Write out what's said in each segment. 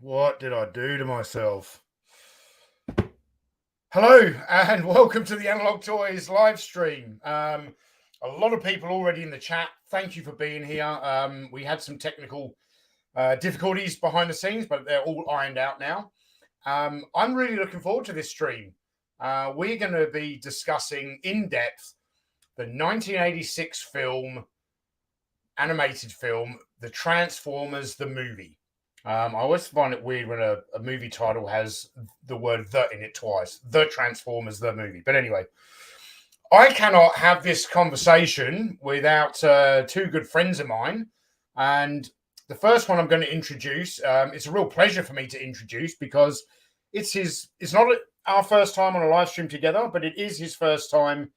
What did I do to myself? Hello and welcome to the Analog Toys live stream. A lot of people already in the chat. Thank you for being here. We had some technical difficulties behind the scenes, but they're all ironed out now. I'm really looking forward to this stream. We're going to be discussing in depth the 1986 film, animated film, The Transformers, the movie. I always find it weird when a movie title has the word "the" in it twice. The Transformers, the movie. But anyway, I cannot have this conversation without two good friends of mine. And the first one I'm going to introduce, it's a real pleasure for me to introduce because it's not our first time on a live stream together, but it is his first time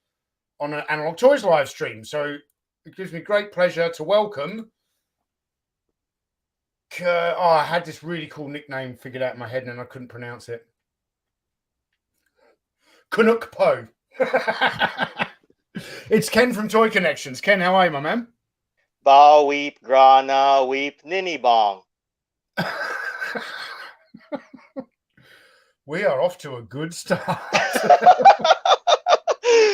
on an Analog Toys live stream. So it gives me great pleasure to welcome... I had this really cool nickname figured out in my head and I couldn't pronounce it. Canuck Poe. It's Ken from Toy Kennections. Ken, how are you, my man? Bow weep, grana weep, ninny bong. We are off to a good start.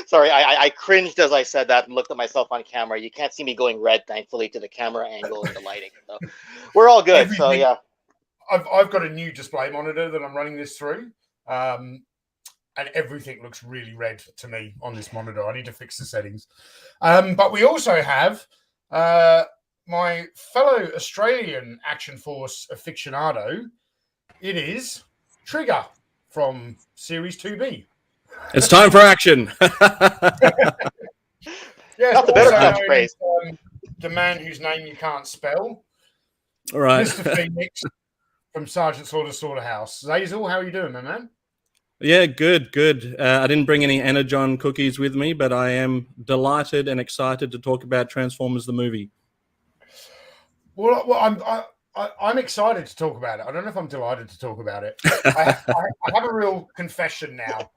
Sorry, I cringed as I said that and looked at myself on camera. You can't see me going red, thankfully, to the camera angle and the lighting. So we're all good. So yeah, I've got a new display monitor that I'm running this through, and everything looks really red to me on this monitor. I need to fix the settings. But we also have my fellow Australian Action Force aficionado. It is Trigger from Series 2B. It's time for action. Yeah, not the better catchphrase. The man whose name you can't spell. All right. Mr. Phoenix from Sergeant Slaughterhouse. Xayzl, how are you doing, my man? Yeah, good. I didn't bring any Energon cookies with me, but I am delighted and excited to talk about Transformers the movie. Well, I'm excited to talk about it. I don't know if I'm delighted to talk about it. I have a real confession now.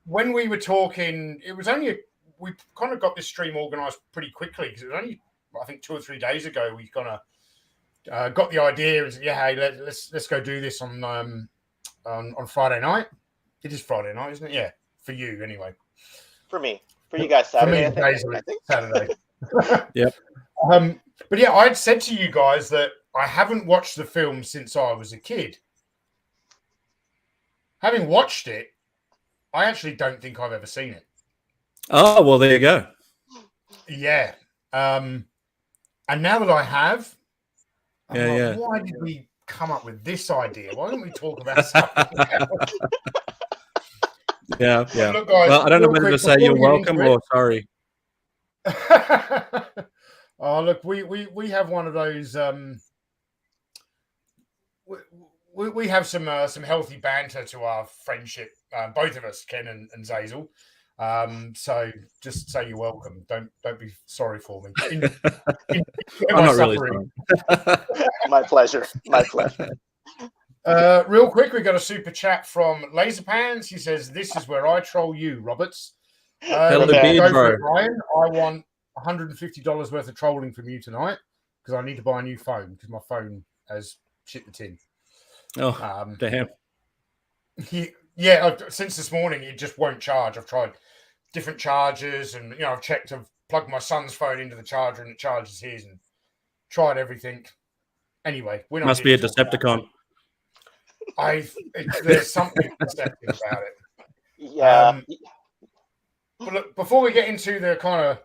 When we were talking, we kind of got this stream organized pretty quickly because it was only, I think, 2 or 3 days ago we kind of got the idea and said, yeah, hey, let's go do this on Friday night. It is Friday night, isn't it? Yeah, for you anyway. For me, for you guys, Saturday. For me, I think. Saturday. Yep. But yeah, I had said to you guys that I haven't watched the film since I was a kid. Having watched it, I actually don't think I've ever seen it. Oh, well, there you go. Yeah. And now that I have, yeah. Why did we come up with this idea? Why don't we talk about something else? Yeah. Look, guys, well, I don't know whether to say you're welcome or sorry. Oh, look, we have one of those... We have some healthy banter to our friendship, both of us, Ken and Xayzl. So just say you're welcome. Don't be sorry for me. I'm not really sorry. My pleasure. Real quick, we got a super chat from Laserpants. He says, "This is where I troll you, Roberts." Tell the beard, bro. Ryan, I want $150 worth of trolling from you tonight because I need to buy a new phone because my phone has shit the tin. Oh, damn. Yeah, since this morning, it just won't charge. I've tried different chargers and, I've checked, I've plugged my son's phone into the charger and it charges his and tried everything. Anyway, we're not... Must be a Decepticon. There's something deceptive about it. Yeah. But look, before we get into the kind of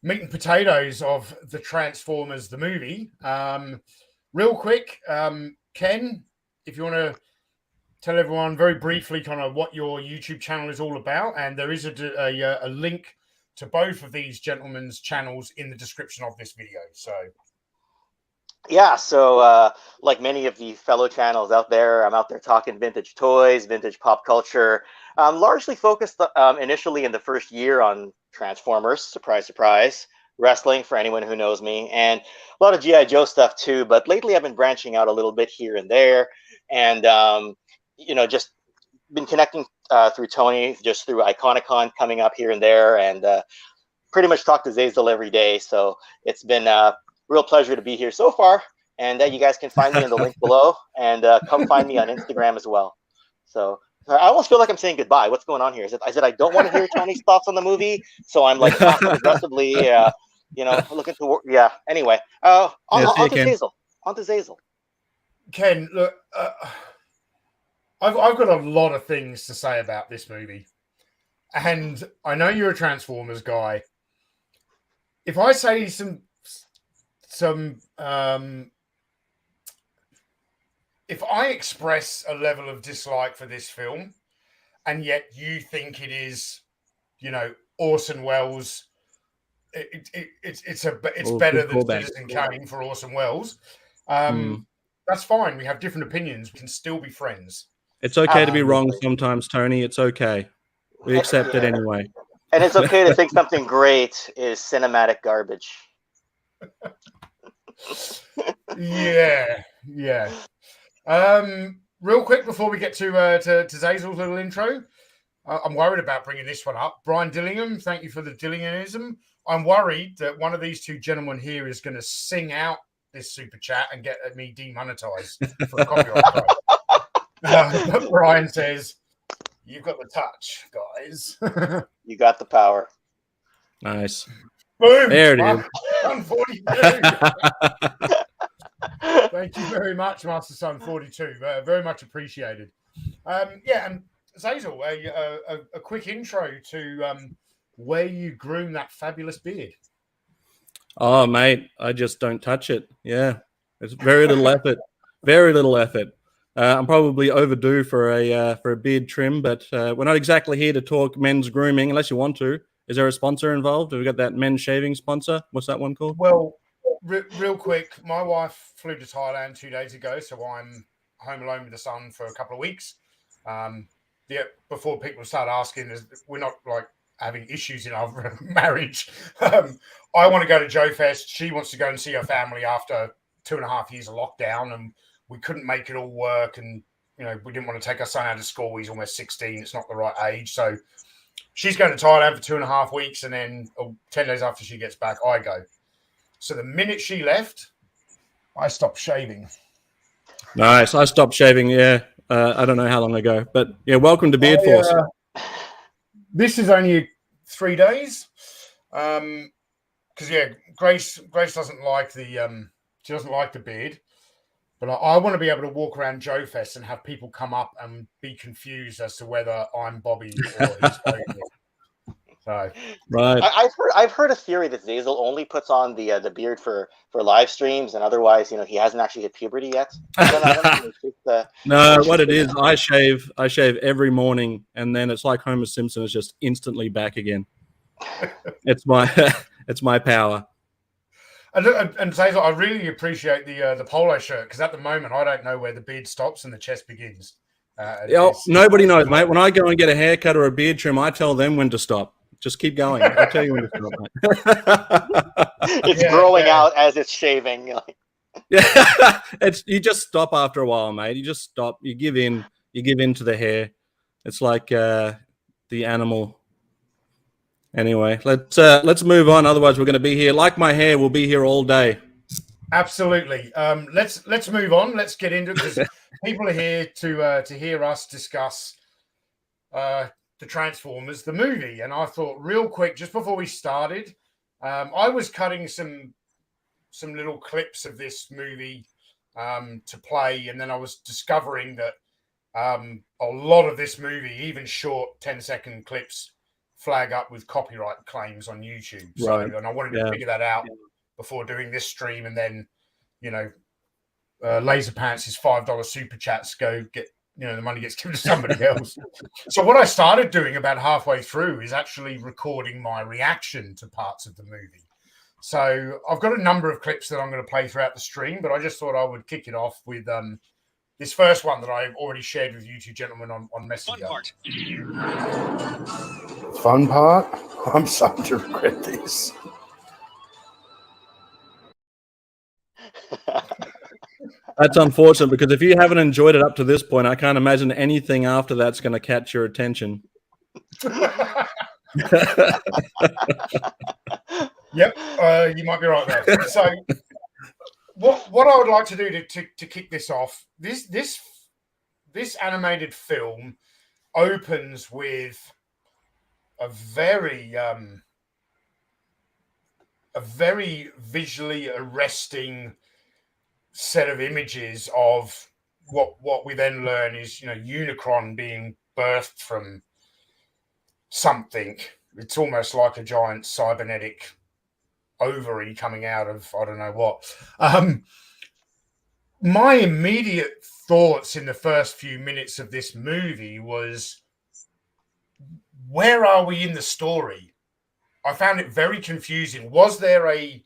meat and potatoes of the Transformers, the movie, real quick, Ken, if you want to tell everyone very briefly kind of what your YouTube channel is all about, and there is a link to both of these gentlemen's channels in the description of this video. So, yeah, so like many of the fellow channels out there, I'm out there talking vintage toys, vintage pop culture. Largely focused initially in the first year on Transformers, surprise, surprise, wrestling for anyone who knows me, and a lot of G.I. Joe stuff too. But lately I've been branching out a little bit here and there, and just been connecting through Tony, just through Iconicon coming up here and there, and pretty much talk to Xayzl every day. So it's been a real pleasure to be here so far, And you guys can find me in the link below, and come find me on Instagram as well. So I almost feel like I'm saying goodbye. What's going on here? Is it I don't want to hear Tony's thoughts on the movie, so I'm like passive aggressively, looking to work. Yeah. Anyway, on to Xayzl. On to Xayzl. Ken, look, I've got a lot of things to say about this movie, and I know you're a Transformers guy. If I say if I express a level of dislike for this film, and yet you think it is, Orson Welles, it's better than Citizen Kane for Orson Welles. That's fine. We have different opinions. We can still be friends. It's okay to be wrong sometimes, Tony. It's okay. We accept it anyway. And it's okay to think something great is cinematic garbage. Yeah. Real quick before we get to Xayzl's little intro, I'm worried about bringing this one up. Brian Dillingham, thank you for the Dillinghamism. I'm worried that one of these two gentlemen here is going to sing out this super chat and get me demonetized for a copyright strike. But Brian says, "You've got the touch, guys." You got the power. Nice. Boom. There it is. 142. Thank you very much, Master Son 42. Very much appreciated. And Xayzl, a quick intro to where you groom that fabulous beard. Oh, mate, I just don't touch it. Yeah, it's very little effort. Very little effort. I'm probably overdue for a beard trim, but we're not exactly here to talk men's grooming, unless you want to. Is there a sponsor involved? Have we got that men's shaving sponsor? What's that one called? Well, real quick, my wife flew to Thailand 2 days ago, so I'm home alone with the son for a couple of weeks. Before people start asking, we're not like having issues in our marriage. I want to go to Joe Fest. She wants to go and see her family after 2.5 years of lockdown, and we couldn't make it all work. And we didn't want to take our son out of school. He's almost 16. It's not the right age. So she's going to Thailand for 2.5 weeks, and then 10 days after she gets back, I go. So the minute she left, I stopped shaving. Nice. I stopped shaving, yeah. I don't know how long ago. But, yeah, welcome to Beard Force. This is only 3 days. Because, Grace doesn't like she doesn't like the beard. But I want to be able to walk around Joe Fest and have people come up and be confused as to whether I'm Bobby or he's Bobby. So, right. I've heard a theory that Xayzl only puts on the beard for live streams, and otherwise, he hasn't actually hit puberty yet. No, what it is, I shave every morning, and then it's like Homer Simpson is just instantly back again. It's my power. And Xayzl, I really appreciate the polo shirt, because at the moment I don't know where the beard stops and the chest begins. Nobody knows, mate. When I go and get a haircut or a beard trim, I tell them when to stop. Just keep going. I'll tell you when to stop, mate. It's growing out as it's shaving. Yeah, you just stop after a while, mate. You just stop. You give in. You give in to the hair. It's like the animal. Anyway, let's move on. Otherwise, we're going to be here. Like my hair, we'll be here all day. Absolutely. Let's move on. Let's get into it, because people are here to hear us discuss the Transformers, the movie. And I thought, real quick, just before we started, I was cutting some little clips of this movie to play, and then I was discovering that a lot of this movie, even short 10-second clips, flag up with copyright claims on YouTube. So, and I wanted to figure that out before doing this stream, and then Laser Pants' $5 super chats go get. The money gets given to somebody else. So what I started doing about halfway through is actually recording my reaction to parts of the movie. So I've got a number of clips that I'm going to play throughout the stream, but I just thought I would kick it off with this first one that I've already shared with you two gentlemen on Messenger. Fun part? I'm starting to regret this. That's unfortunate, because if you haven't enjoyed it up to this point, I can't imagine anything after that's going to catch your attention. Yep, you might be right there. So what I would like to do to kick this off, this animated film opens with a very visually arresting set of images of what we then learn is, Unicron being birthed from something. It's almost like a giant cybernetic ovary coming out of I don't know what. My immediate thoughts in the first few minutes of this movie was, where are we in the story? I found it very confusing. Was there and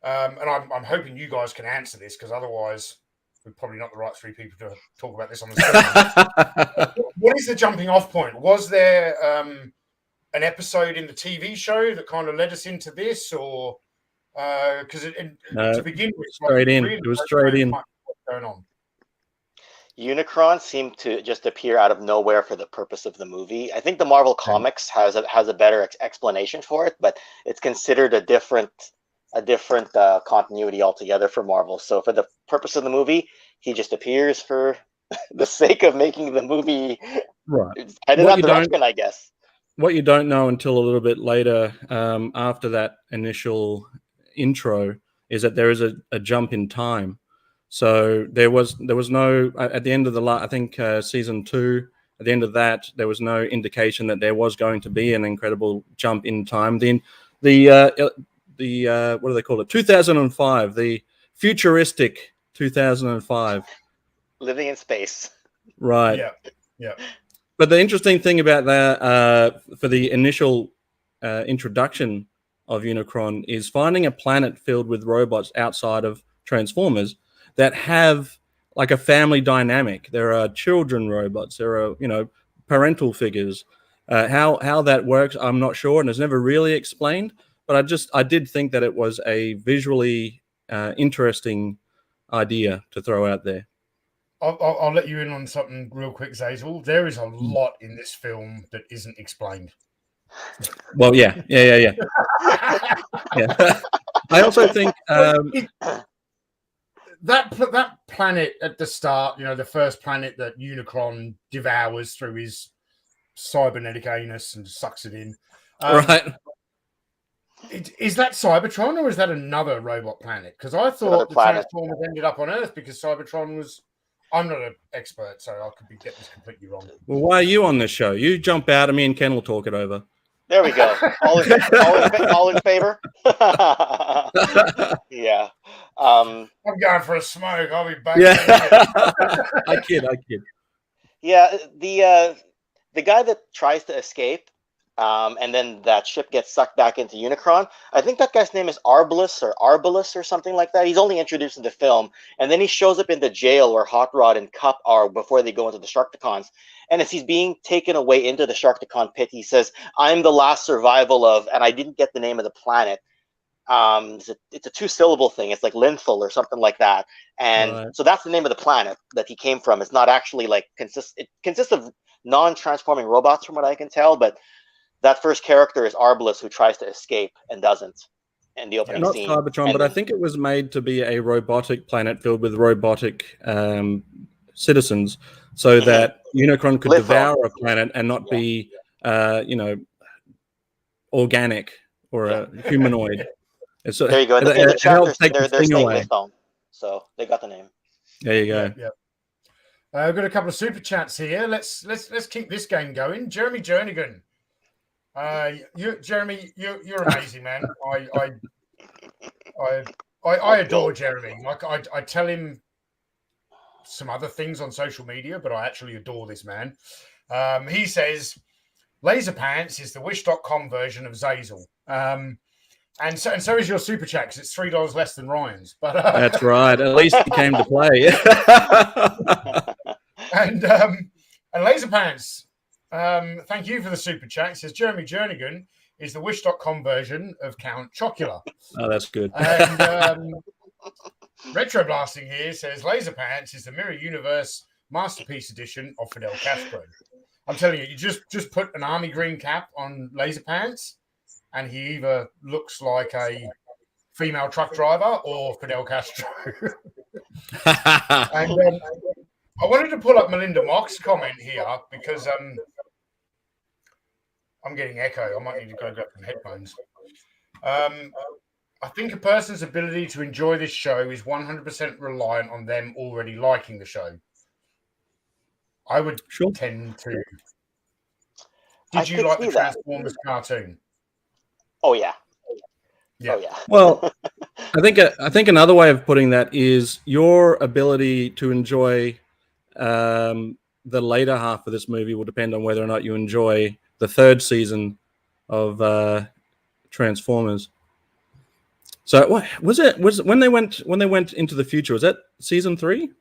I'm hoping you guys can answer this, because otherwise we're probably not the right three people to talk about this on the screen. What is the jumping off point? Was there an episode in the TV show that kind of led us into this, or because to begin with, straight in. It was straight in. What's going on? Unicron seemed to just appear out of nowhere for the purpose of the movie. I think the Marvel Comics has a better explanation for it, but it's considered a different continuity altogether for Marvel. So for the purpose of the movie, he just appears for the sake of making the movie headed that direction, I guess. What you don't know until a little bit later, after that initial intro, is that there is a jump in time. So there was no, at the end of I think season 2, at the end of that, there was no indication that there was going to be an incredible jump in time. Then the what do they call it? 2005, the futuristic 2005. Living in space. Right. Yeah. But the interesting thing about that, for the initial introduction of Unicron, is finding a planet filled with robots outside of Transformers that have like a family dynamic. There are children robots. There are, parental figures. How that works, I'm not sure, and it's never really explained. But I did think that it was a visually interesting idea to throw out there. I'll let you in on something real quick, Xayzl. There is a lot in this film that isn't explained. Well, yeah. Yeah. I also think that planet at the start, the first planet that Unicron devours through his cybernetic anus and sucks it in. Right. Is that Cybertron, or is that another robot planet? Because I thought the Transformers ended up on Earth because Cybertron was... I'm not an expert, so I could be getting this completely wrong. Well, why are you on this show? You jump out, and me and Ken will talk it over. There we go. All in favor? Yeah. I'm going for a smoke. I'll be back. Yeah. I kid. Yeah, the guy that tries to escape, and then that ship gets sucked back into Unicron, I think that guy's name is Arbalus or something like that. He's only introduced in the film, and then he shows up in the jail where Hot Rod and Cup are before they go into the Sharkticons. And as he's being taken away into the Sharkticon pit, he says, "I'm the last survival of," and I didn't get the name of the planet. It's a 2-syllable thing. It's like Linthal or something like that. And so that's the name of the planet that he came from. It's not actually it consists of non-transforming robots from what I can tell, but that first character is Arbalus, who tries to escape and doesn't in the opening scene. Not Cybertron, but I think it was made to be a robotic planet filled with robotic citizens, so that Unicron could devour a planet and not be, organic or a humanoid. There you go. In the chapter, they're saying Lithone, so they got the name. There you go. Yeah. We've got a couple of super chats here. Let's keep this game going. Jeremy Jernigan. Jeremy, you're amazing, man. I adore Jeremy. Like I tell him some other things on social media, but I actually adore this man. He says Laser Pants is the Wish.com version of Xayzl. And so is your super chat, because it's $3 less than Ryan's. But that's right. At least he came to play. And Laser Pants, thank you for the super chat. It says Jeremy Jernigan is the Wish.com version of Count Chocula. Oh, that's good. And Retro Blasting here says Laser Pants is the Mirror Universe Masterpiece Edition of Fidel Castro. I'm telling you, you just put an army green cap on Laser Pants, and he either looks like a female truck driver or Fidel Castro. yeah. And I wanted to pull up Melinda Mock's comment here because I'm getting echo. I might need to go grab some headphones. I think a person's ability to enjoy this show is 100% reliant on them already liking the show. I would tend to. Did you like the Transformers cartoon? Oh yeah. Yeah. Oh yeah. Well, I think another way of putting that is your ability to enjoy the later half of this movie will depend on whether or not you enjoy the third season of Transformers. So what was it? Was when they went into the future? Was that season 3?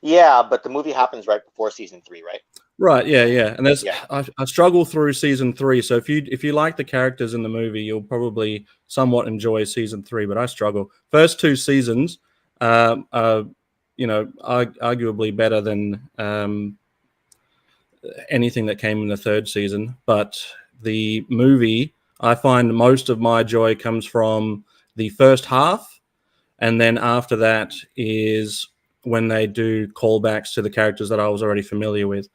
Yeah, but the movie happens right before season 3, right? Right. Yeah. And I struggle through season 3. So if you like the characters in the movie, you'll probably somewhat enjoy season 3. But I struggle. First 2 seasons, are arguably better than anything that came in the third season. But the movie, I find most of my joy comes from the first half, and then after that is when they do callbacks to the characters that I was already familiar with.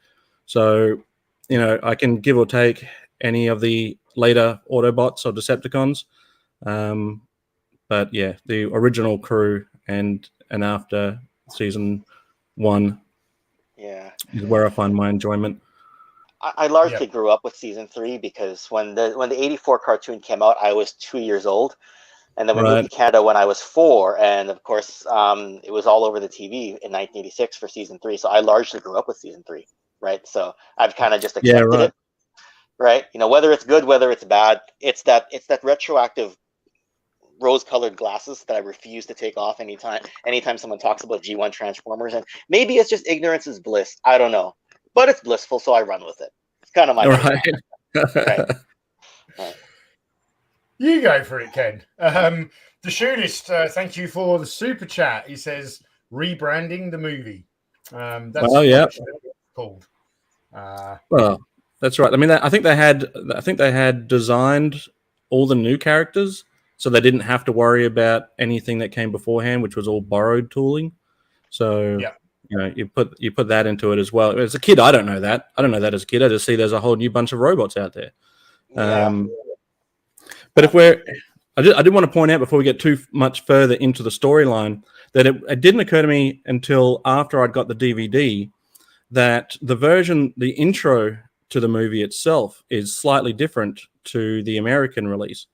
So, I can give or take any of the later Autobots or Decepticons, but yeah, the original crew and after season 1, is where I find my enjoyment. I largely grew up with season 3 because when the 84 cartoon came out, I was 2 years old. And then we moved to Canada when I was 4. And of course, it was all over the TV in 1986 for season 3. So I largely grew up with season 3, right? So I've kind of just accepted it, right? Whether it's good, whether it's bad, it's that retroactive rose-colored glasses that I refuse to take off anytime someone talks about G1 Transformers. And maybe it's just ignorance is bliss. I don't know. But it's blissful, so I run with it. It's kind of my right. You go for it, Ken. The Shootist, thank you for the super chat. He says rebranding the movie. That's called. Well, that's right. I mean, I think they had designed all the new characters, so they didn't have to worry about anything that came beforehand, which was all borrowed tooling. So you put that into it as well. As a kid, I don't know that. I don't know that as a kid. I just see there's a whole new bunch of robots out there. But I did want to point out before we get too much further into the storyline that it didn't occur to me until after I'd got the DVD that the intro to the movie itself is slightly different to the American release.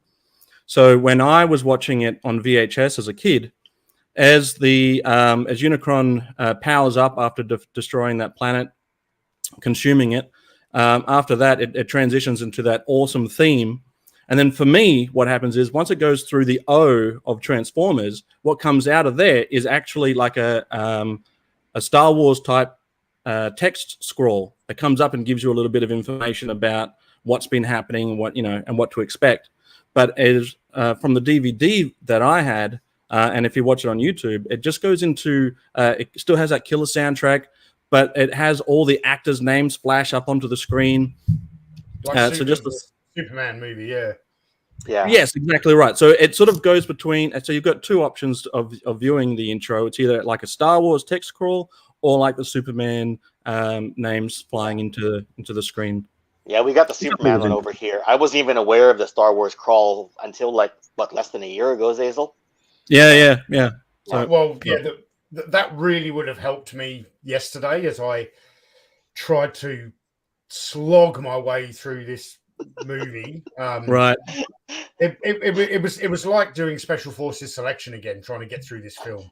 So when I was watching it on VHS as a kid, as Unicron powers up after destroying that planet, consuming it, after that it transitions into that awesome theme. And then for me, what happens is once it goes through the O of Transformers, what comes out of there is actually like a Star Wars type text scroll that comes up and gives you a little bit of information about what's been happening, and what to expect. But as from the DVD that I had, and if you watch it on YouTube, it just goes into it still has that killer soundtrack, but it has all the actors' names flash up onto the screen. So just the Superman movie, yeah. Yes, exactly right. So it sort of goes between. So you've got 2 options of viewing the intro. It's either like a Star Wars text scroll or like the Superman names flying into the screen. Yeah, we got the Superman one over here. I wasn't even aware of the Star Wars crawl until less than a year ago, Xayzl. Yeah. So, that really would have helped me yesterday as I tried to slog my way through this movie. Right. It was like doing Special Forces selection again, trying to get through this film.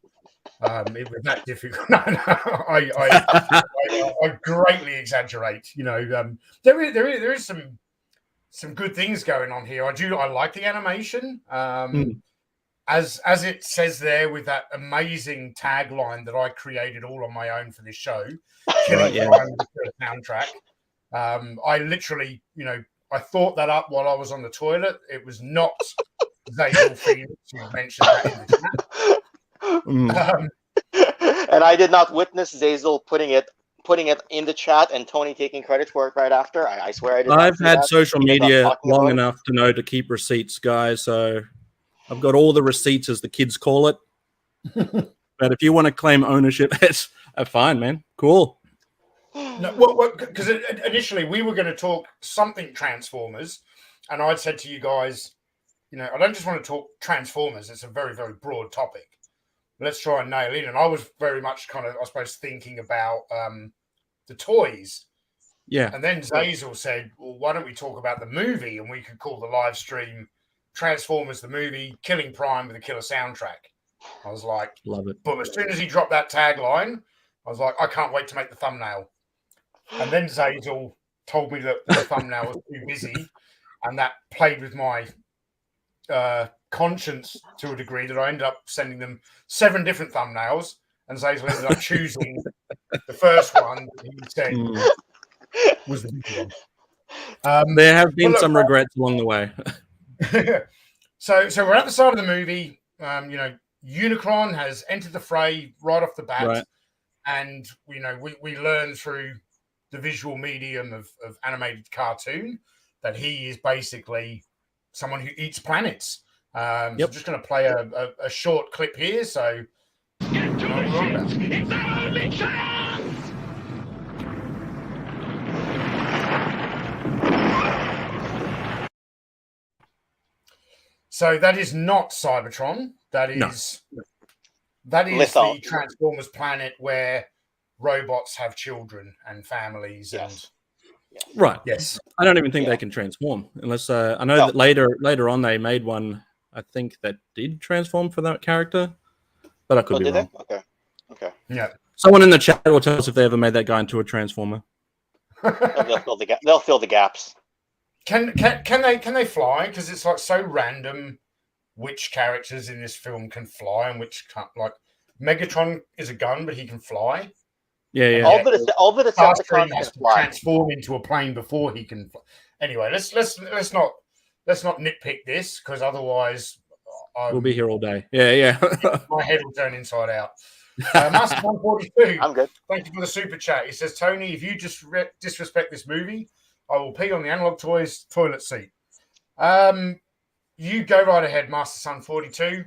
It was that difficult. No, I greatly exaggerate. There is some good things going on here. I like the animation. As it says there with that amazing tagline that I created all on my own for this show, killing the soundtrack. I literally, I thought that up while I was on the toilet. It was not Xayzl Phoenix who mentioned that in the chat. And I did not witness Xayzl putting it in the chat and Tony taking credit for it right after. I swear I did. I've had social media long enough to know to keep receipts, guys. So I've got all the receipts, as the kids call it. But if you want to claim ownership, it's fine, man. Cool. No, well, because initially we were going to talk something Transformers, and I'd said to you guys, I don't just want to talk Transformers. It's a very, very broad topic. Let's try and nail in. And I was very much kind of, I suppose, thinking about the toys. Yeah. And then Xayzl said, well, why don't we talk about the movie? And we could call the live stream Transformers the movie, Killing Prime with a killer soundtrack. I was like, love it. But as soon as he dropped that tagline, I was like, I can't wait to make the thumbnail. And then Xayzl told me that the thumbnail was too busy, and that played with my conscience to a degree that I ended up sending them 7 different thumbnails, and Xayzl ended up choosing the first one that he said was the big one. There have been some regrets along the way. So we're at the start of the movie. Unicron has entered the fray right off the bat, right. And we learn through the visual medium of animated cartoon that he is basically someone who eats planets. So I'm just going to play a short clip here. So get to it! It's our only chance! So that is not Cybertron. That is Lethal. the Transformers planet where robots have children and families. Yes. And right. Yes. I don't even think they can transform unless I know that later on they made one. I think that did transform for that character, but I could be wrong. Okay. Yeah. Someone in the chat will tell us if they ever made that guy into a transformer. They'll fill the gaps. Can they fly? Because it's like so random which characters in this film can fly and which can't. Like Megatron is a gun, but he can fly. Yeah. All but a Starscream has can to fly. transform into a plane before he can fly. Anyway, let's not nitpick this, because otherwise we'll be here all day. Yeah. my head will turn inside out. Master 142. I'm good. Thank you for the super chat. He says, Tony, if you just disrespect this movie, I will pee on the Analog Toys toilet seat. You go right ahead, Master Son 42,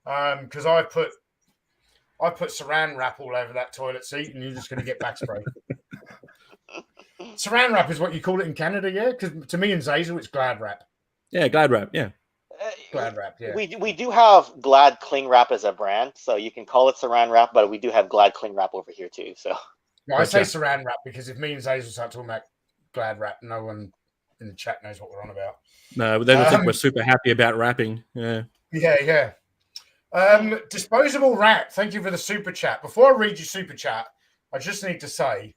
because I put saran wrap all over that toilet seat, and you're just going to get back spray. Saran wrap is what you call it in Canada, yeah? Because to me and Xayzl, it's Glad wrap. Yeah, Glad wrap. Yeah. Glad wrap, yeah. We do have Glad Cling Wrap as a brand, so you can call it Saran Wrap, but we do have Glad Cling Wrap over here too. So no, I say Saran wrap because if me and Xayzl start talking about Glad wrap, no one in the chat knows what we're on about. No, they would think we're super happy about rapping. Yeah. Yeah. Disposable Rat, thank you for the super chat. Before I read your super chat, I just need to say,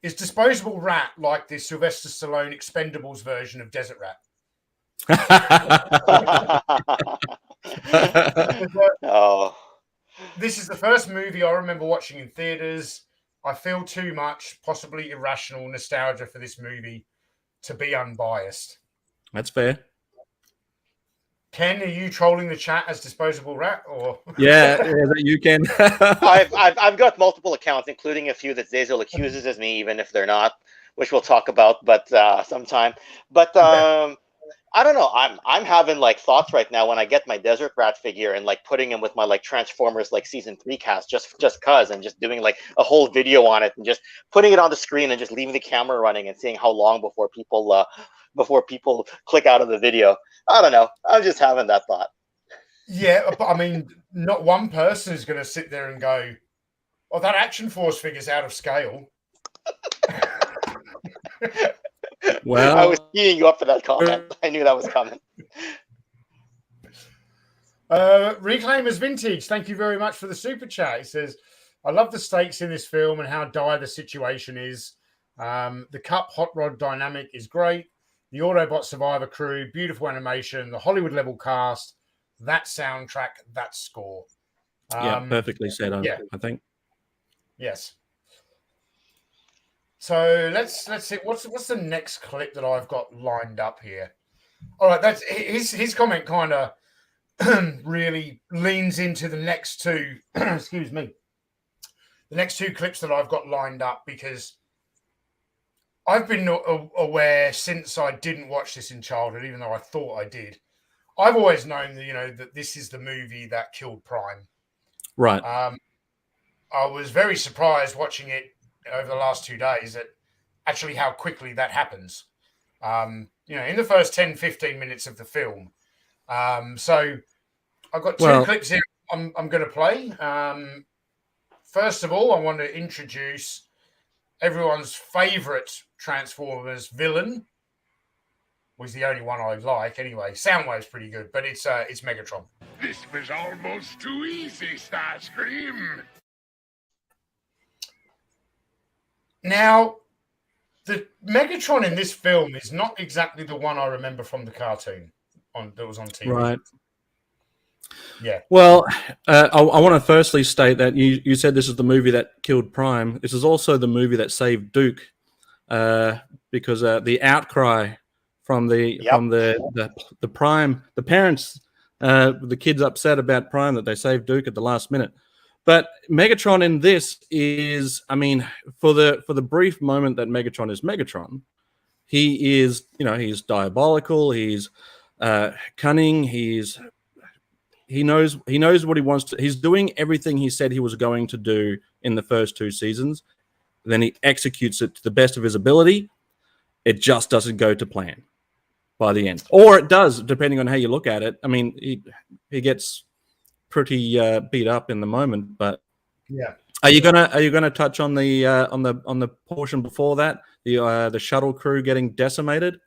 is Disposable Rat like the Sylvester Stallone Expendables version of Desert Rat? Oh. This is the first movie I remember watching in theaters. I feel too much, possibly irrational nostalgia for this movie to be unbiased. That's fair. Ken, are you trolling the chat as Disposable Rat, or yeah, that you can. I've got multiple accounts, including a few that Xayzl accuses as me, even if they're not, which we'll talk about, but sometime. But I don't know. I'm having like thoughts right now when I get my Desert Rat figure and like putting him with my like Transformers like season 3 cast just cause, and just doing like a whole video on it and just putting it on the screen and just leaving the camera running and seeing how long before people click out of the video. I don't know. I'm just having that thought. Yeah, but I mean, not one person is going to sit there and go, "Oh, that Action Force figure's out of scale." Well, I was teeing you up for that comment. I knew that was coming. Reclaimers Vintage, thank you very much for the super chat. He says, I love the stakes in this film and how dire the situation is. The Cup Hot Rod dynamic is great. The Autobot Survivor crew, beautiful animation, the Hollywood level cast, that soundtrack, that score. Yeah, perfectly said, I think. Yes. So let's see what's the next clip that I've got lined up here. All right, that's his comment kind of really leans into the next two excuse me. The next two clips that I've got lined up, because I've been aware since I didn't watch this in childhood, even though I thought I did. I've always known that, that this is the movie that killed Prime. Right. I was very surprised watching it over the last 2 days at actually how quickly that happens. In the first 10, 15 minutes of the film. So I've got two clips here I'm going to play. First of all, I want to introduce everyone's favorite Transformers villain. Was the only one I like anyway. Soundwave's pretty good, but it's Megatron. This was almost too easy, Starscream. Now, the Megatron in this film is not exactly the one I remember from the cartoon that was on TV. Right. Yeah. Well, I want to firstly state that you said this is the movie that killed Prime. This is also the movie that saved Duke, because the outcry from the Prime, the parents, the kids upset about Prime that they saved Duke at the last minute. But Megatron in this is, I mean, for the brief moment that Megatron is Megatron, he is, he's diabolical, he's cunning, he knows what he wants to. He's doing everything he said he was going to do in the first 2 seasons. Then he executes it to the best of his ability. It just doesn't go to plan by the end, or it does, depending on how you look at it. I mean, he gets pretty beat up in the moment, but yeah. Are you gonna touch on the portion before that, the shuttle crew getting decimated?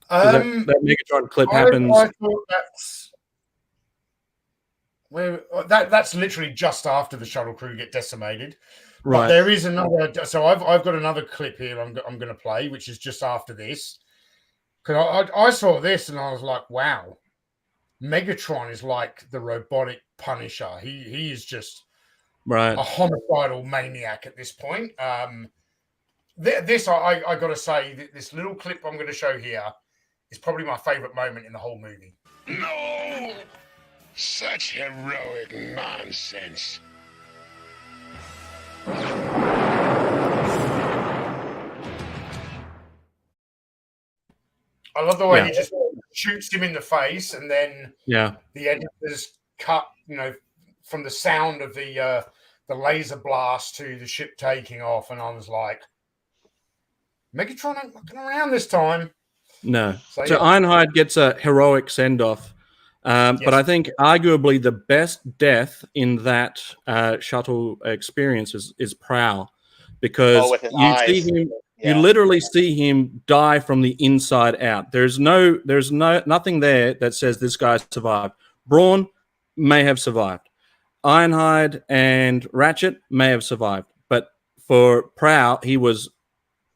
That Megatron clip happens. I thought that's literally just after the shuttle crew get decimated. Right. But there is another. So I've got another clip here. I'm going to play, which is just after this. Because I saw this and I was like, wow, Megatron is like the robotic Punisher. He is just right, a homicidal maniac at this point. This I got to say, this little clip I'm going to show here is probably my favorite moment in the whole movie. No! Such heroic nonsense. I love the way he just shoots him in the face, and then the editors cut, from the sound of the laser blast to the ship taking off, and I was like, Megatron ain't looking around this time. No. So Ironhide gets a heroic send-off. But I think arguably the best death in that shuttle experience is Prowl, because you literally see him die from the inside out. There's nothing there that says this guy survived. Brawn may have survived. Ironhide and Ratchet may have survived, but for Prowl,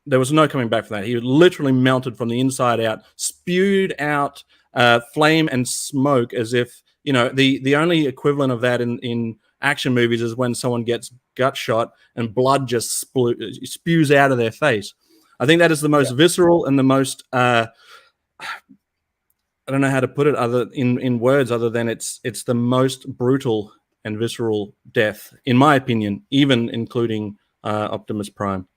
there was no coming back from that. He was literally melted from the inside out, spewed out flame and smoke, as if, the only equivalent of that in action movies is when someone gets gut shot and blood just spews out of their face. I think that is the most visceral and the most, I don't know how to put it in words other than it's the most brutal and visceral death, in my opinion, even including Optimus Prime.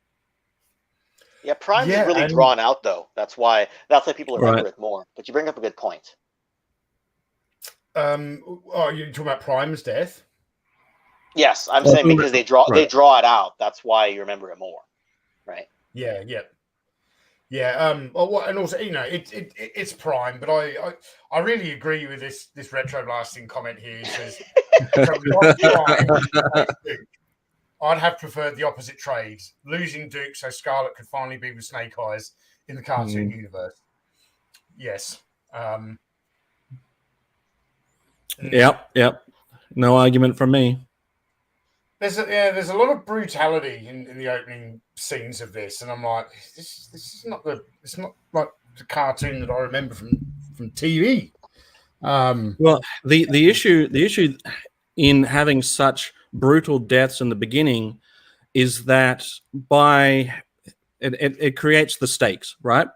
Yeah, Prime is really drawn out, though. That's why people remember it more. But you bring up a good point. You're talking about Prime's death? Yes, I'm saying because they draw it out. That's why you remember it more, right? Yeah. And also, it's Prime, but I really agree with this retro blasting comment here. He says, I'd have preferred the opposite trades, losing Duke so Scarlet could finally be with Snake Eyes in the cartoon universe. Yes. Yep. No argument from me. There's a lot of brutality in the opening scenes of this, and I'm like, this is not like the cartoon that I remember from TV. Well, the issue in having such brutal deaths in the beginning is that it creates the stakes, right?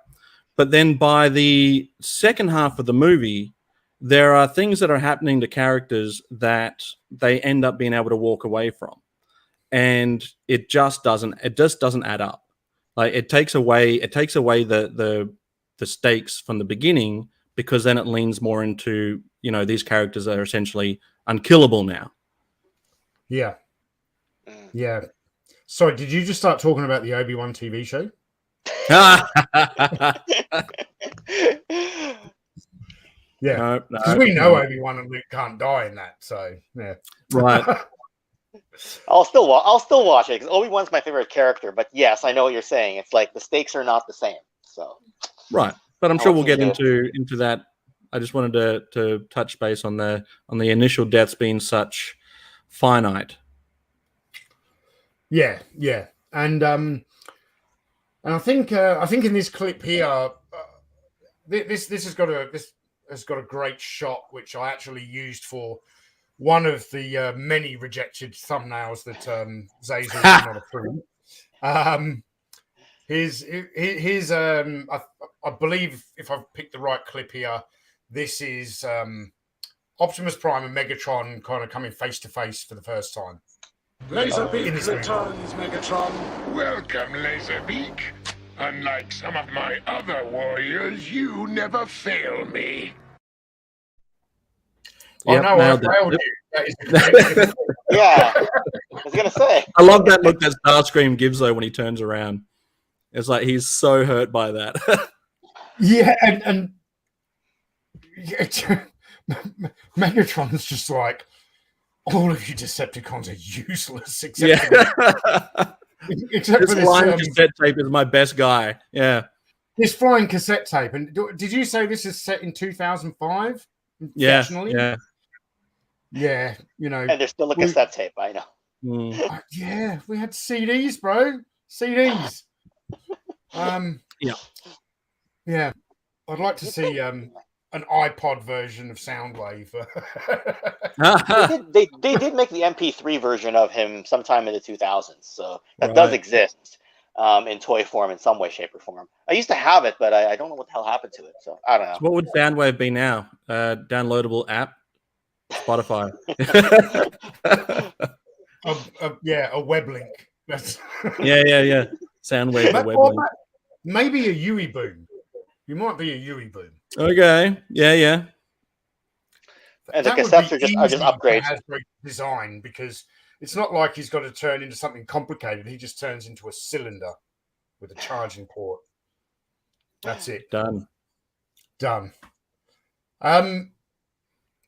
But then by the second half of the movie, there are things that are happening to characters that they end up being able to walk away from, and it just doesn't add up. Like it takes away the the stakes from the beginning, because then it leans more into, you know, these characters are essentially unkillable now. Yeah. Yeah. Sorry, did you just start talking about the Obi-Wan TV show? Yeah. Because we know Obi-Wan and Luke can't die in that, so yeah. Right. I'll still watch it because Obi-Wan's my favorite character. But yes, I know what you're saying. It's like the stakes are not the same. So right, but I'm sure we'll get into that. I just wanted to touch base on the initial deaths being such finite. Yeah, yeah, and I think in this clip here, this has got a great shot which I actually used for one of the many rejected thumbnails that Xayzl did not approve. I believe if I've picked the right clip here, this is Optimus Prime and Megatron kind of coming face to face for the first time. Laserbeak returns, Megatron. Welcome, Laserbeak. Unlike some of my other warriors, you never fail me. Oh no, I failed you. That is yeah, I was gonna say. I love that look that Starscream gives though when he turns around. It's like he's so hurt by that. Yeah, and Megatron's just like, all of you Decepticons are useless except for this flying cassette tape is my best guy. Yeah, this flying cassette tape. And did you say this is set in 2005? Yeah. Yeah, you know. And there's still a cassette tape, I know. Yeah, we had CDs, bro. CDs. Yeah. I'd like to see an iPod version of Soundwave. they did make the MP3 version of him sometime in the 2000s, so that does exist in toy form in some way, shape, or form. I used to have it, but I don't know what the hell happened to it, so I don't know. So what would Soundwave be now? Downloadable app? Spotify. A web link. That's yeah. Soundwave, a web link. Maybe a Yui boom. You might be a Yui boom. Okay. Yeah. And the cassettes are just upgrades. Design, because it's not like he's got to turn into something complicated. He just turns into a cylinder with a charging port. That's it. Done.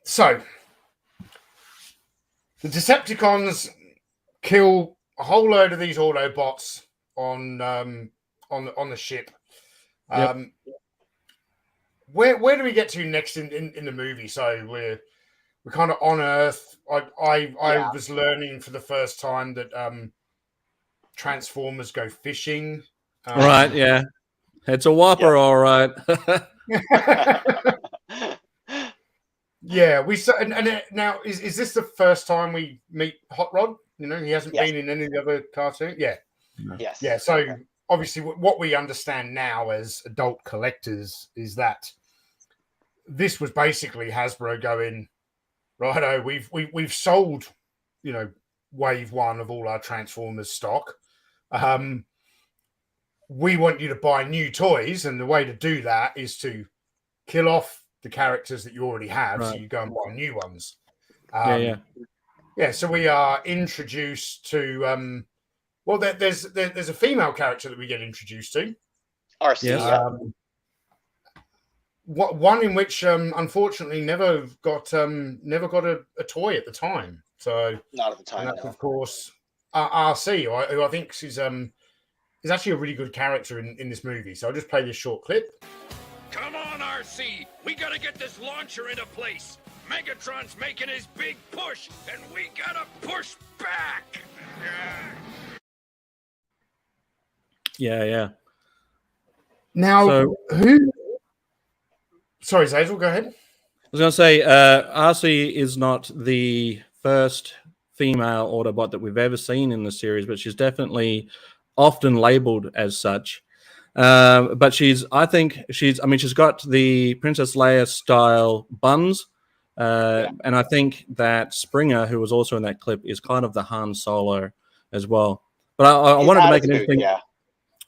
So the Decepticons kill a whole load of these Autobots on the ship. Yep. Where do we get to next in the movie? So we're kind of on Earth. I was learning for the first time that Transformers go fishing. Right, yeah. It's a whopper, all right. Yeah, and now is this the first time we meet Hot Rod? You know, he hasn't been in any of the other cartoons. Yeah. Yes. Yeah. So obviously, what we understand now as adult collectors is that this was basically Hasbro going, righto, we've sold, you know, wave one of all our Transformers stock. We want you to buy new toys, and the way to do that is to kill off the characters that you already have, so you go and buy new ones. Yeah. So we are introduced to there's a female character that we get introduced to, RC. One in which unfortunately never got a toy at the time. So not at the time. And that's of course RC, who I think is actually a really good character in this movie. So I'll just play this short clip. Come on, RC! We gotta get this launcher into place! Megatron's making his big push, and we gotta push back! Yeah. Now, who... Sorry, Xayzl, go ahead. I was going to say, RC is not the first female Autobot that we've ever seen in the series, but she's definitely often labeled as such. But she's got the Princess Leia style buns. And I think that Springer, who was also in that clip, is kind of the Han Solo as well. But I wanted to make an interesting...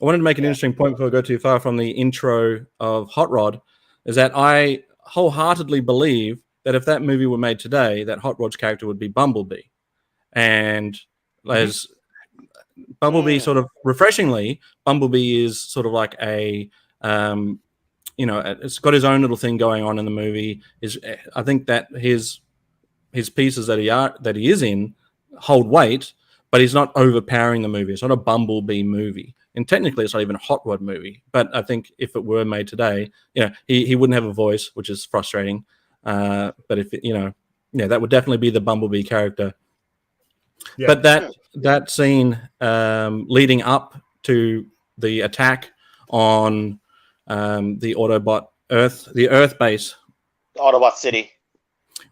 I wanted to make an interesting point before I go too far from the intro of Hot Rod, is that I wholeheartedly believe that if that movie were made today, that Hot Rod's character would be Bumblebee. And as Bumblebee sort of refreshingly, Bumblebee is sort of like a, it's got his own little thing going on in the movie. I think that his pieces that he is in hold weight, but he's not overpowering the movie. It's not a Bumblebee movie. And technically, it's not even a Hot Rod movie. But I think if it were made today, he wouldn't have a voice, which is frustrating. But if that would definitely be the Bumblebee character. Yeah. But that scene leading up to the attack on the Autobot the Earth base, Autobot City.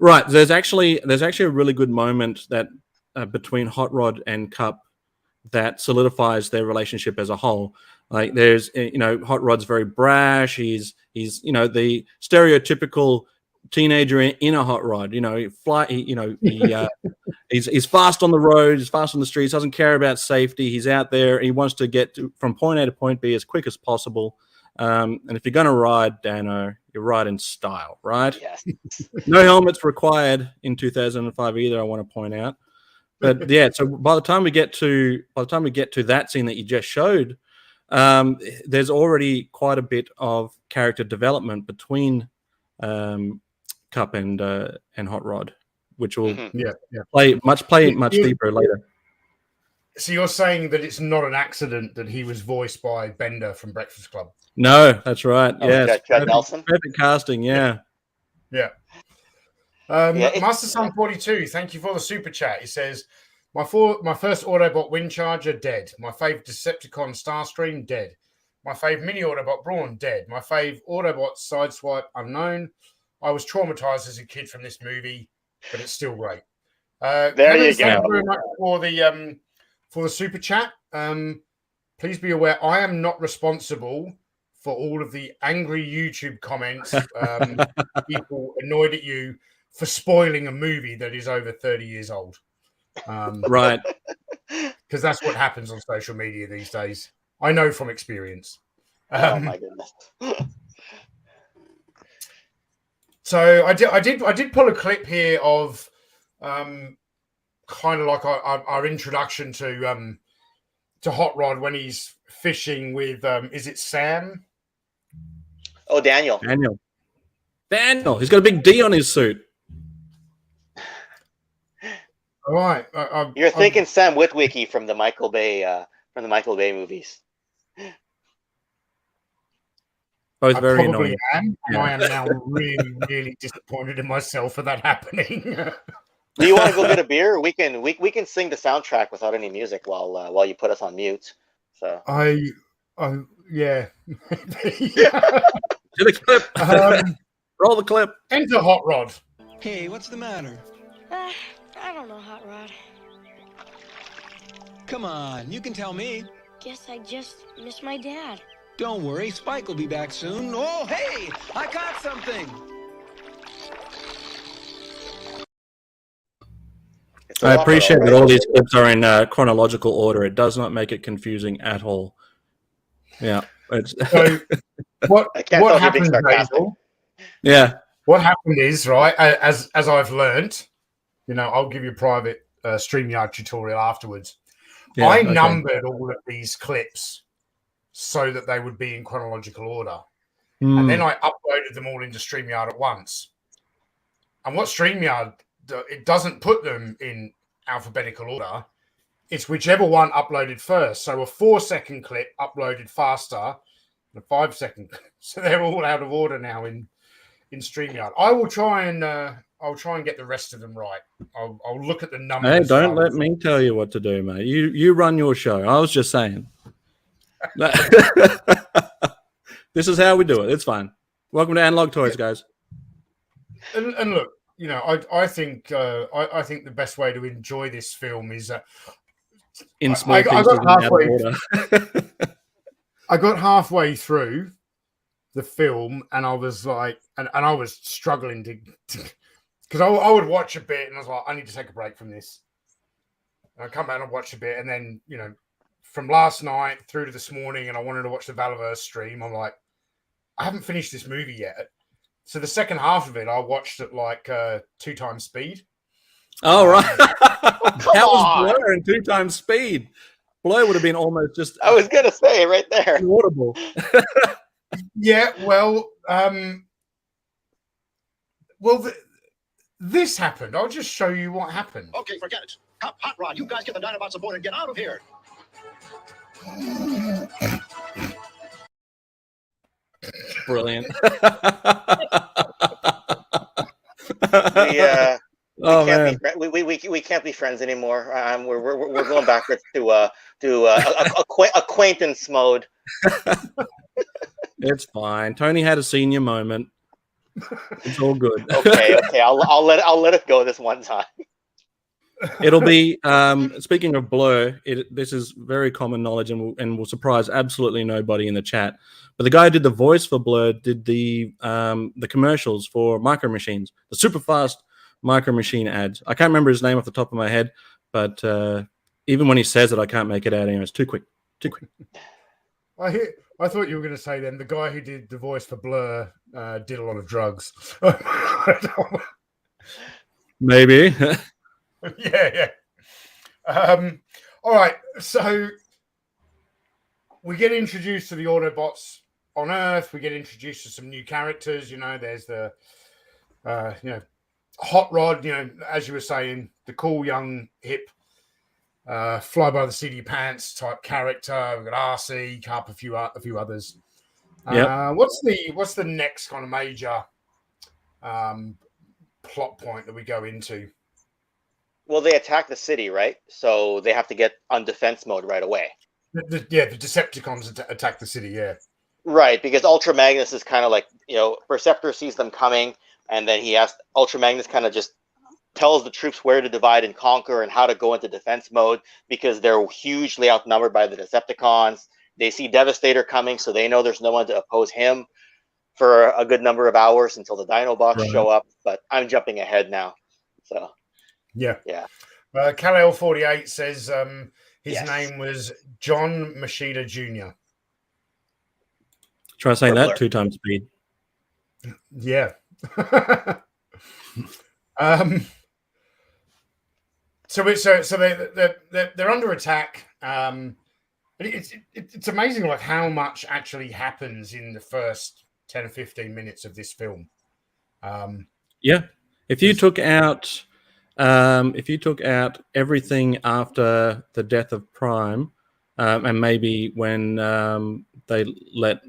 Right. There's actually a really good moment that between Hot Rod and Cup that solidifies their relationship as a whole. Like there's, Hot Rod's very brash. He's the stereotypical teenager in a Hot Rod. He's fast on the road. He's fast on the streets. Doesn't care about safety. He's out there. He wants to get from point A to point B as quick as possible. And if you're going to ride, Dano, you ride in style, right? Yes. No helmets required in 2005 either, I want to point out. But yeah, so by the time we get to that scene that you just showed, there's already quite a bit of character development between Cup and Hot Rod, which will play much deeper later. So you're saying that it's not an accident that he was voiced by Bender from Breakfast Club? No, that's right. Yes, Judd Nelson. Perfect casting. Yeah. Master Son 42, thank you for the super chat. He says, my first Autobot Wind Charger, dead. My fave Decepticon Starscream, dead. My fave Mini Autobot Brawn, dead. My fave Autobot Sideswipe, unknown. I was traumatized as a kid from this movie, but it's still great. There you go. Thank you very much for the super chat. Please be aware, I am not responsible for all of the angry YouTube comments, people annoyed at you for spoiling a movie that is over 30 years old. Right. Because that's what happens on social media these days. I know from experience. Oh my goodness. So I did pull a clip here of kind of like our introduction to Hot Rod when he's fishing with is it Sam? Oh, Daniel. Daniel. He's got a big D on his suit. All right. You're thinking Sam Witwicky from the Michael Bay movies. Both very probably annoying. am. I am now really, really disappointed in myself for that happening. Do you want to go get a beer? We can sing the soundtrack without any music while you put us on mute. So yeah. Do the clip. Roll the clip. Enter Hot Rod. Hey, what's the matter? I don't know, Hot Rod. Come on, you can tell me. Guess I just miss my dad. Don't worry, Spike will be back soon. Oh, hey, I caught something. I appreciate that all these clips are in chronological order. It does not make it confusing at all. Yeah. So what happened, Xayzl? Yeah. What happened is, right, as I've learned, I'll give you a private StreamYard tutorial afterwards. Yeah, I numbered all of these clips so that they would be in chronological order. And then I uploaded them all into StreamYard at once. And what StreamYard, it doesn't put them in alphabetical order. It's whichever one uploaded first. So a 4-second clip uploaded faster than a 5-second clip. So they're all out of order now in StreamYard. I'll try and get the rest of them right. I'll look at the numbers. Hey, don't let me tell you what to do, mate. You run your show. I was just saying. This is how we do it. It's fine. Welcome to Analog Toys, guys. And look, I think the best way to enjoy this film is in small pieces. I got halfway through the film, and I was like, and I was struggling to because I would watch a bit, and I was like, I need to take a break from this. And I come back and watch a bit, and then from last night through to this morning, and I wanted to watch the Valaverse stream. I'm like, I haven't finished this movie yet. So the second half of it, I watched at like 2 times speed. Oh, right. Come That was on. Blur in 2 times speed. Blur would have been almost just I was gonna say right there. inaudible. Yeah, well, this happened. I'll just show you what happened. Okay, forget it. Cop, Hot Rod, you guys get the Dinobots aboard and get out of here. Brilliant. We can't be friends anymore. We're going backwards to acquaintance mode. It's fine. Tony had a senior moment. It's all good. Okay. I'll let it go this one time. It'll be speaking of Blur. This is very common knowledge and will surprise absolutely nobody in the chat. But the guy who did the voice for Blur did the commercials for Micro Machines, the super fast Micro Machine ads. I can't remember his name off the top of my head, but even when he says it, I can't make it out. Anyway, it's too quick. I thought you were going to say then the guy who did the voice for Blur did a lot of drugs. Maybe. Yeah. All right. So we get introduced to the Autobots on Earth. We get introduced to some new characters. There's the, Hot Rod. As you were saying, the cool young hip, fly by the seat of your pants type character. We've got RC, Cup, a few others. Yep. What's the next kind of major plot point that we go into? Well, they attack the city, right? So they have to get on defense mode right away. The Decepticons attack the city, yeah. Right, because Ultra Magnus is kind of like, Perceptor sees them coming, and then Ultra Magnus kind of just tells the troops where to divide and conquer and how to go into defense mode because they're hugely outnumbered by the Decepticons. They see Devastator coming, so they know there's no one to oppose him for a good number of hours until the Dinobots show up. But I'm jumping ahead now. So, yeah. Kal-El 48 says his name was John Machida Jr. Try saying that 2 times speed. Yeah. So they're under attack. It's amazing like how much actually happens in the first 10 or 15 minutes of this film. If you took out everything after the death of Prime, and maybe when they let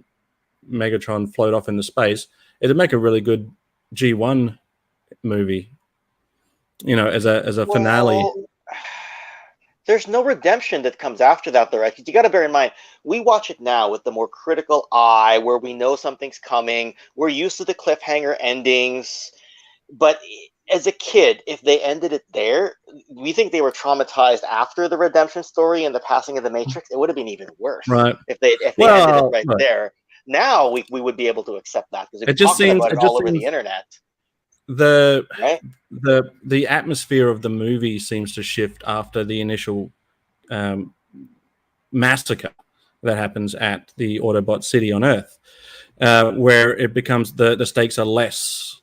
Megatron float off into space, it'd make a really good G1 movie. As a finale. There's no redemption that comes after that, though, right? Because you got to bear in mind, we watch it now with the more critical eye, where we know something's coming. We're used to the cliffhanger endings. But as a kid, if they ended it there, we think they were traumatized after the redemption story and the passing of the Matrix. It would have been even worse, right? If they ended it there. Now we would be able to accept that because it just seems all over the internet. The atmosphere of the movie seems to shift after the initial massacre that happens at the Autobot city on Earth, where it becomes the stakes are less.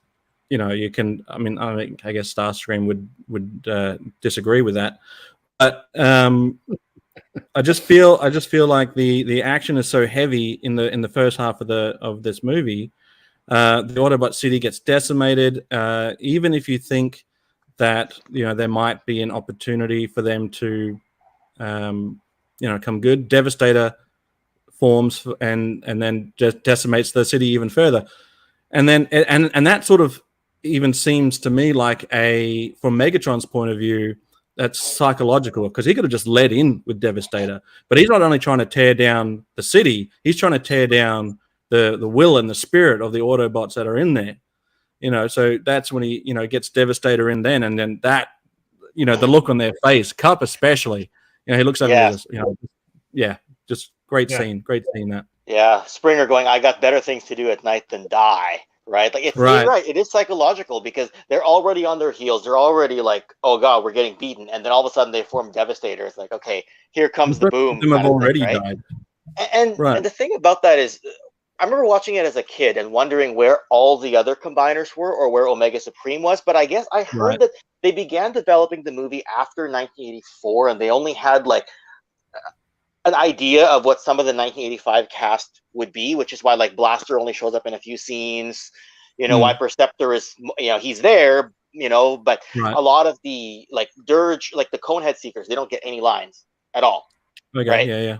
I guess Starscream would disagree with that, but I just feel like the action is so heavy in the first half of this movie. The Autobot city gets decimated. Even if you think that there might be an opportunity for them to come good, Devastator forms and then just decimates the city even further. And then and that sort of even seems to me like from Megatron's point of view, that's psychological, because he could have just let in with Devastator, but he's not only trying to tear down the city, he's trying to tear down the will and the spirit of the Autobots that are in there. So that's when he gets Devastator in then, and then that the look on their face, Cup especially, he looks over this, just great scene that. Yeah, Springer going, I got better things to do at night than die. right? Like it's Right. you're right. It is psychological because they're already on their heels. They're already like, oh god, we're getting beaten, and then all of a sudden they form Devastator. It's like, okay, here comes the Most of boom them have kind of thing, already right? died. And the thing about that is, I remember watching it as a kid and wondering where all the other combiners were or where Omega Supreme was. But I guess I heard that they began developing the movie after 1984, and they only had like an idea of what some of the 1985 cast would be, which is why like Blaster only shows up in a few scenes. You know, why Perceptor is, he's there, but Right. a lot of the like Dirge, like the Conehead Seekers, they don't get any lines at all. Okay. Right? Yeah.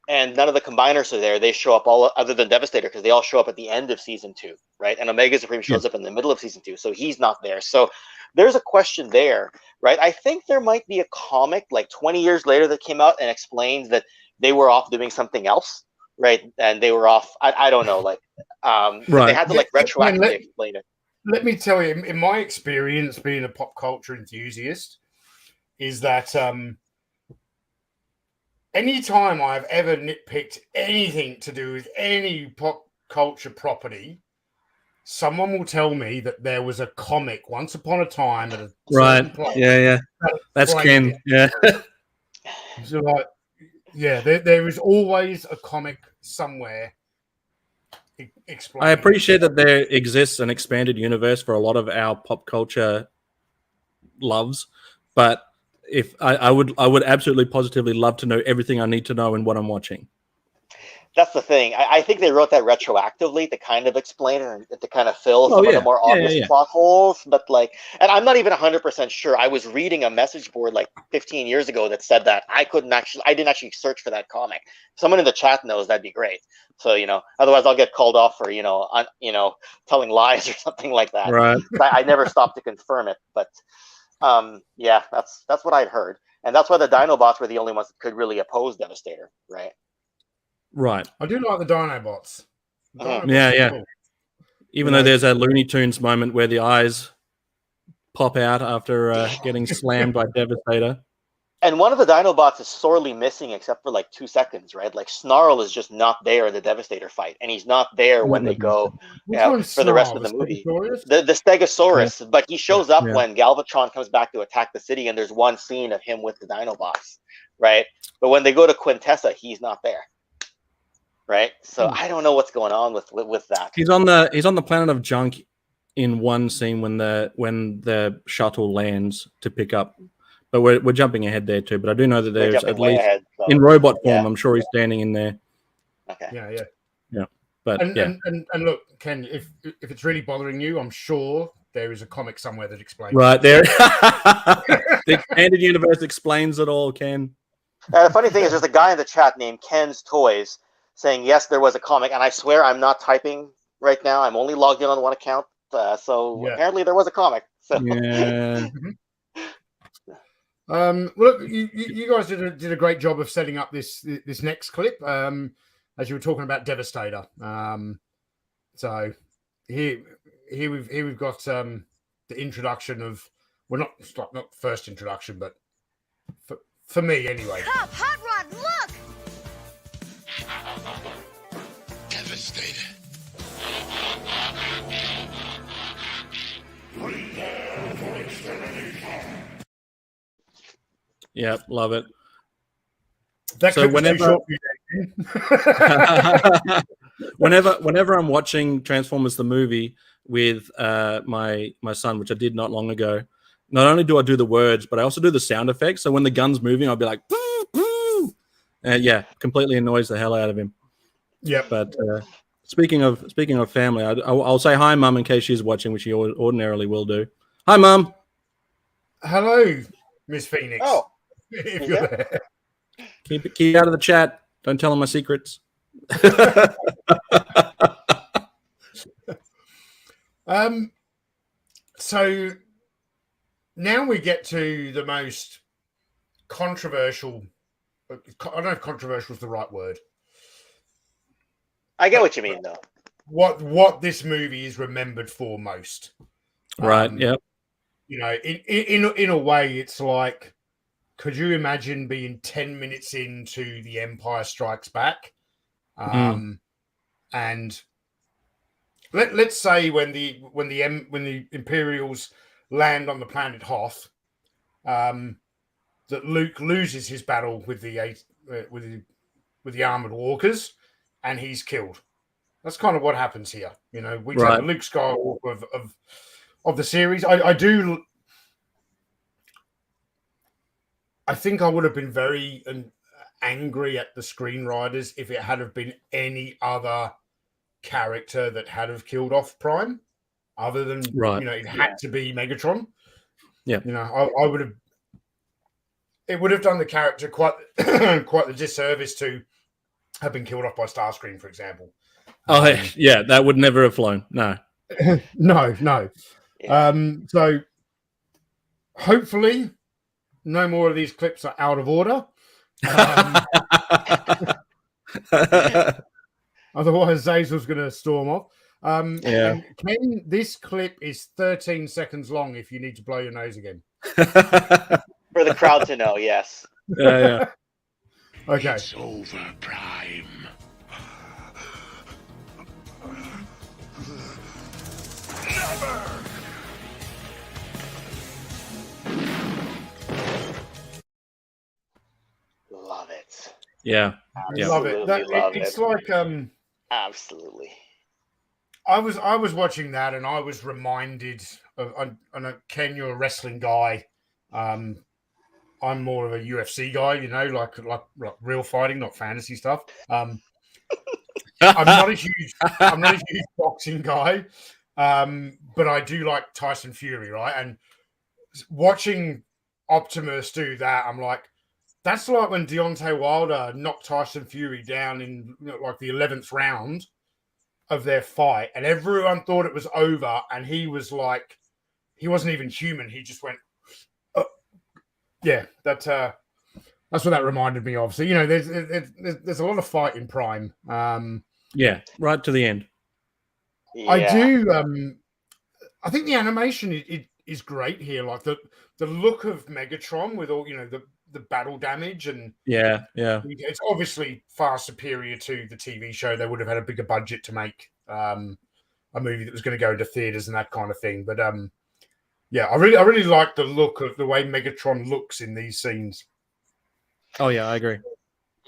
And none of the combiners are there. They show up all other than Devastator because they all show up at the end of season 2, right? And Omega Supreme shows up in the middle of season 2, so he's not there. So there's a question there, right? I think there might be a comic like 20 years later that came out and explains that they were off doing something else, right? And they were off. I don't know, like they had to like retroactively explain it. Let me tell you, in my experience being a pop culture enthusiast, is that anytime I've ever nitpicked anything to do with any pop culture property, someone will tell me that there was a comic once upon a time at a certain place. Yeah. That's Ken. Yeah. So like, there is always a comic somewhere. Explaining. I appreciate that there exists an expanded universe for a lot of our pop culture loves, but if I would absolutely positively love to know everything I need to know in what I'm watching. That's the thing. I think they wrote that retroactively to kind of explain it and to kind of fill some of the more obvious plot holes. But like, and I'm not even 100% sure. I was reading a message board like 15 years ago that said that I didn't actually search for that comic. If someone in the chat knows, that'd be great. So, otherwise I'll get called off for, telling lies or something like that. Right. I never stopped to confirm it, but yeah, that's what I'd heard. And that's why the Dinobots were the only ones that could really oppose Devastator, right? Right. I do like the Dinobots. Yeah. Cool. Even though there's a Looney Tunes moment where the eyes pop out after getting slammed by Devastator. And one of the Dinobots is sorely missing except for like 2 seconds, right? Like Snarl is just not there in the Devastator fight, and he's not there when they go for the rest of the movie. The Stegosaurus, but he shows up when Galvatron comes back to attack the city, and there's one scene of him with the Dinobots, right? But when they go to Quintessa, he's not there, right? So I don't know what's going on with that. He's on the planet of junk in one scene when the shuttle lands to pick up. But we're jumping ahead there too. But I do know that there's at least in robot form. I'm sure he's standing in there. Okay. Yeah. But and look, Ken, if it's really bothering you, I'm sure there is a comic somewhere that explains. Right there, the expanded universe explains it all. Ken. The funny thing is, there's a guy in the chat named Ken's Toys saying yes, there was a comic, and I swear I'm not typing right now. I'm only logged in on one account, so apparently there was a comic. So. Yeah. Look, you guys did a great job of setting up this next clip. As you were talking about Devastator. So here we've got the introduction of not first introduction, but for me anyway. Cop, Hot Rod, look! Devastator. Yep, love it. That so whenever I'm watching Transformers the movie with my son, which I did not long ago, not only do I do the words, but I also do the sound effects. So when the gun's moving, I'll be like, boo, boo. Completely annoys the hell out of him. Yeah. But speaking of family, I'll say hi, Mum, in case she's watching, which she ordinarily will do. Hi, Mum. Hello, Miss Phoenix. Oh. If you're there. Keep out of the chat. Don't tell them my secrets. So now we get to the most controversial. I don't know if controversial is the right word. I get what you mean, though. What this movie is remembered for most. Right. Yep. In a way, it's like, could you imagine being 10 minutes into The Empire Strikes Back? And let's say when the Imperials land on the planet Hoth, that Luke loses his battle with the armored walkers, and he's killed. That's kind of what happens here. You know, we take the Luke Skywalker of the series. I think I would have been very angry at the screenwriters if it had have been any other character that had have killed off Prime, other than it had to be Megatron. Yeah, I would have. It would have done the character quite the disservice to have been killed off by Starscream, for example. Yeah, that would never have flown. No, no. Yeah. So hopefully, no more of these clips are out of order. Otherwise, Xayzl's going to storm off. And Ken, this clip is 13 seconds long if you need to blow your nose again. For the crowd to know, yes. Yeah. Okay. It's over, Prime. Never! Love it. Yeah. Love it. It's like absolutely. I was watching that and I was reminded of Ken, you're a wrestling guy. I'm more of a UFC guy, like real fighting, not fantasy stuff. I'm not a huge boxing guy, but I do like Tyson Fury, right? And watching Optimus do that, I'm like, that's like when Deontay Wilder knocked Tyson Fury down in like the 11th round of their fight, and everyone thought it was over, and he was like, he wasn't even human. He just went, yeah. That's what that reminded me of. So there's a lot of fight in Prime. Yeah, right to the end. Yeah. I do. I think the animation is great here. Like the look of Megatron with all the battle damage and it's obviously far superior to the TV show. They would have had a bigger budget to make a movie that was going to go into theaters and that kind of thing. But yeah, I really like the look of the way Megatron looks in these scenes. Oh yeah, I agree.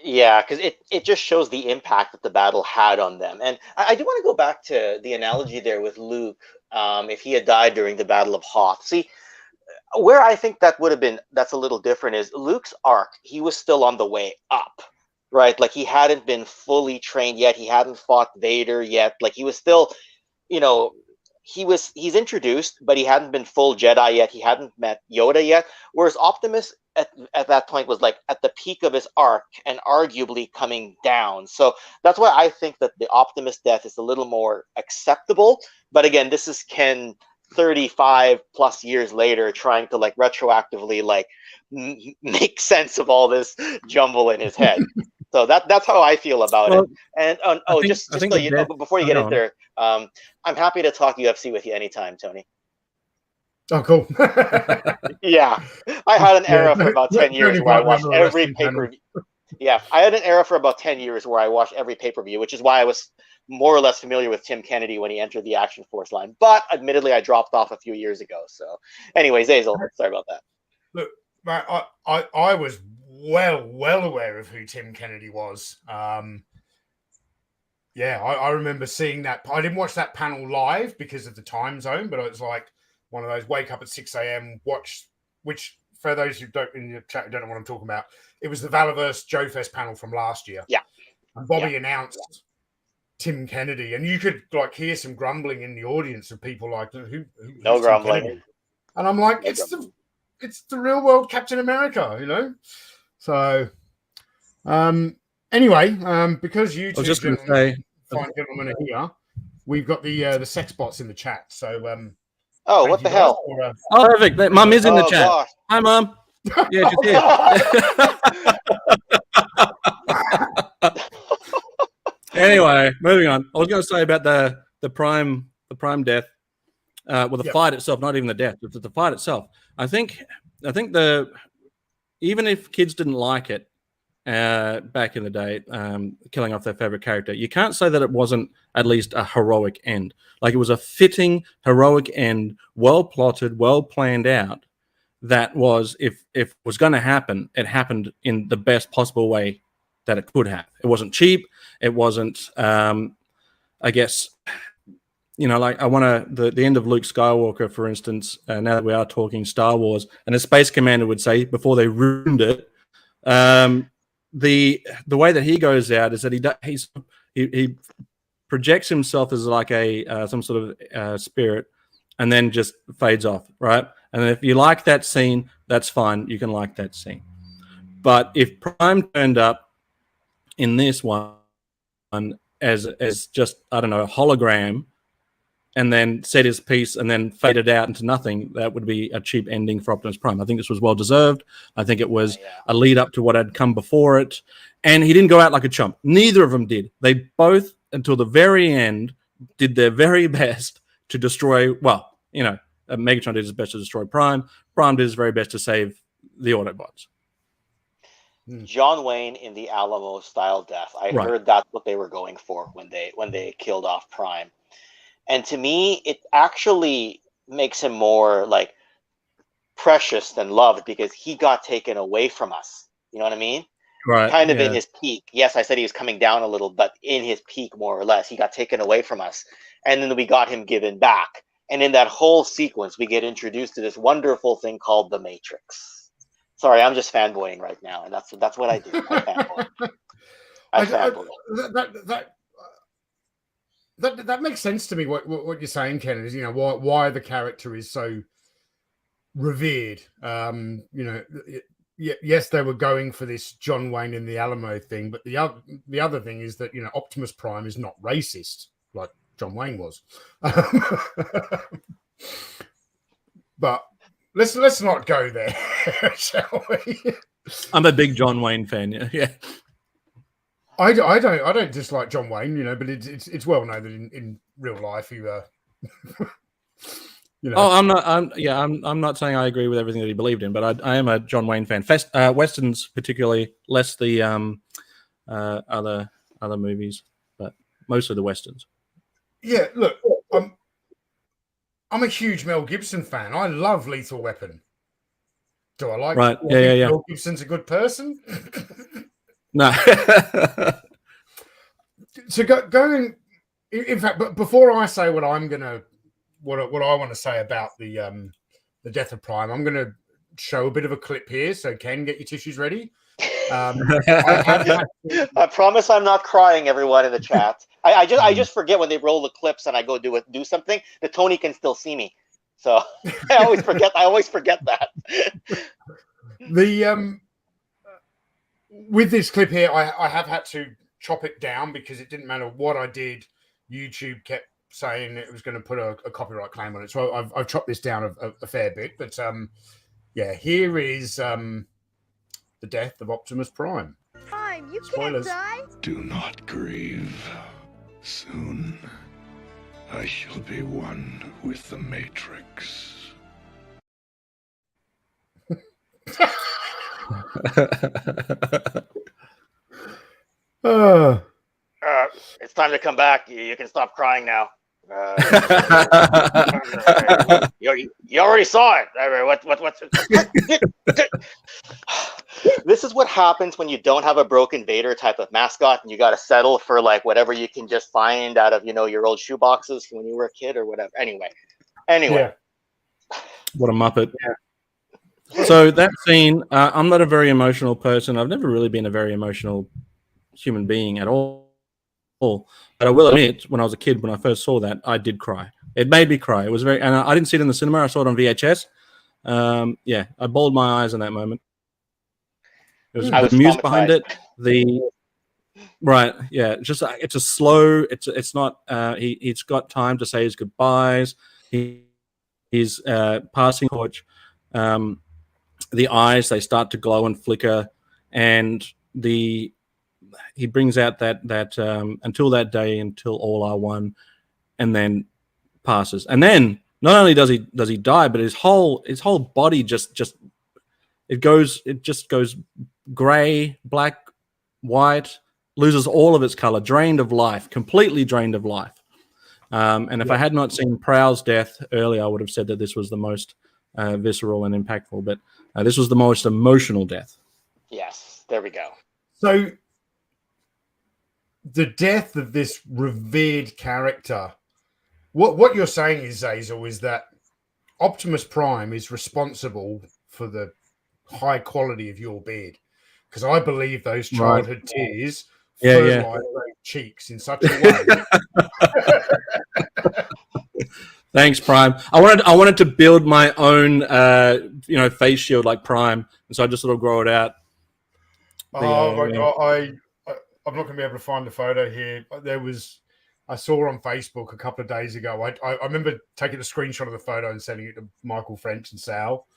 Yeah, because it just shows the impact that the battle had on them. And I do want to go back to the analogy there with Luke, if he had died during the Battle of Hoth. See, where I think that's a little different is Luke's arc. He was still on the way up, right? Like he hadn't been fully trained yet. He hadn't fought Vader yet. Like he was still, he's introduced, but he hadn't been full Jedi yet. He hadn't met Yoda yet. Whereas Optimus at that point was like at the peak of his arc and arguably coming down. So that's why I think that the Optimus death is a little more acceptable. But again, this is Ken 35 plus years later trying to like retroactively like make sense of all this jumble in his head. So that's how I feel about it. And just so you know, before you get in there, I'm happy to talk UFC with you anytime, Tony. Oh, cool. Yeah, I had an era for about 10 years where I watched every pay-per-view. Yeah, I had an era for about 10 years where I watched every pay-per-view, which is why I was more or less familiar with Tim Kennedy when he entered the Action Force line. But admittedly, I dropped off a few years ago. So anyways, Xayzl, sorry about that. Look, I was well aware of who Tim Kennedy was. Yeah, I remember seeing that. I didn't watch that panel live because of the time zone, but it was like one of those wake up at 6 a.m. watch, which for those who don't in the chat don't know what I'm talking about, it was the Valorverse Joe Fest panel from last year. Yeah. And Bobby announced Tim Kennedy, and you could like hear some grumbling in the audience of people like, who's no grumbling. Kennedy? And I'm like, it's the real world Captain America, So anyway, because you two fine gentlemen are here, we've got the sex bots in the chat. So what the hell? Oh, perfect. Mum is in the chat. Gosh. Hi, Mum. Yeah, she's here. Anyway, moving on. I was going to say about the prime death. The fight itself, not even the death, but the fight itself. I think even if kids didn't like it, back in the day, killing off their favorite character. You can't say that it wasn't at least a heroic end. Like, it was a fitting heroic end, well plotted, well planned out. That was, if it was going to happen, it happened in the best possible way that it could have. It wasn't cheap. It wasn't, I guess, like I want to, the end of Luke Skywalker, for instance, now that we are talking Star Wars, and a Space Commander would say before they ruined it, the way that he goes out is that he projects himself as like a some sort of spirit, and then just fades off, right? And if you like that scene, that's fine. You can like that scene. But if Prime turned up in this one as just, I don't know, a hologram, and then said his piece and then faded out into nothing, that would be a cheap ending for Optimus Prime. I think this was well deserved. I think it was a lead up to what had come before it. And he didn't go out like a chump. Neither of them did. They both, until the very end, did their very best to destroy, Megatron did his best to destroy Prime. Prime did his very best to save the Autobots. John Wayne in the Alamo style death. I heard that's what they were going for when they killed off Prime. And to me, it actually makes him more like precious than loved, because he got taken away from us. You know what I mean? Right. Kind of in his peak. Yes, I said he was coming down a little, but in his peak, more or less, he got taken away from us. And then we got him given back. And in that whole sequence, we get introduced to this wonderful thing called the Matrix. Sorry, I'm just fanboying right now, and that's what I do. I fanboy. That makes sense to me. What you're saying, Ken, is why the character is so revered. Yes, they were going for this John Wayne in the Alamo thing, but the other thing is that Optimus Prime is not racist like John Wayne was. But let's not go there, shall we? I'm a big John Wayne fan. Yeah. I don't dislike John Wayne, but it's well known that in real life he Oh, I'm not saying I agree with everything that he believed in, but I am a John Wayne fan. Westerns particularly, less the other movies, but mostly the Westerns. Yeah, look, I'm a huge Mel Gibson fan. I love Lethal Weapon. Do I like? Right. Yeah. Mel Gibson's a good person. No. So going. In fact, but before I say what I'm gonna, what I want to say about the death of Prime, I'm gonna show a bit of a clip here. So Ken, get your tissues ready. I promise I'm not crying, everyone in the chat. I just forget when they roll the clips and I go do something that Tony can still see me. So I always forget that. With this clip here, I have had to chop it down because it didn't matter what I did. YouTube kept saying it was going to put a copyright claim on it. So I've chopped this down a fair bit. But here is the death of Optimus Prime. Prime, you Spoilers. can't die. Do not grieve. Soon, I shall be one with the Matrix. It's time to come back. You can stop crying now. You already saw it. This is what happens when you don't have a broken Vader type of mascot, and you got to settle for like whatever you can just find out of your old shoe boxes when you were a kid or whatever. Anyway. Yeah. What a muppet. Yeah. So that scene, I'm not a very emotional person. I've never really been a very emotional human being at all. But I will admit, when I was a kid, when I first saw that, I did cry. It made me cry. It was and I didn't see it in the cinema. I saw it on VHS. I bawled my eyes in that moment. It was the music behind it. It's a slow. It's not. He's got time to say his goodbyes. He's passing torch. The eyes, they start to glow and flicker, and he brings out that until that day, until all are one, and then passes. And then not only does he die, but his whole body just goes gray, black, white, loses all of its color, drained of life, completely drained of life. And if I had not seen Prowl's death earlier, I would have said that this was the most visceral and impactful. But this was the most emotional death. Yes, there we go. So the death of this revered character, what you're saying is, Xayzl, is that Optimus Prime is responsible for the high quality of your beard, because I believe those childhood tears fertilize those cheeks in such a way. Thanks, Prime. I wanted to build my own, face shield like Prime, and so I just sort of grow it out. Oh my God, I'm not going to be able to find the photo here. I saw on Facebook a couple of days ago. I remember taking a screenshot of the photo and sending it to Michael, French, and Sal.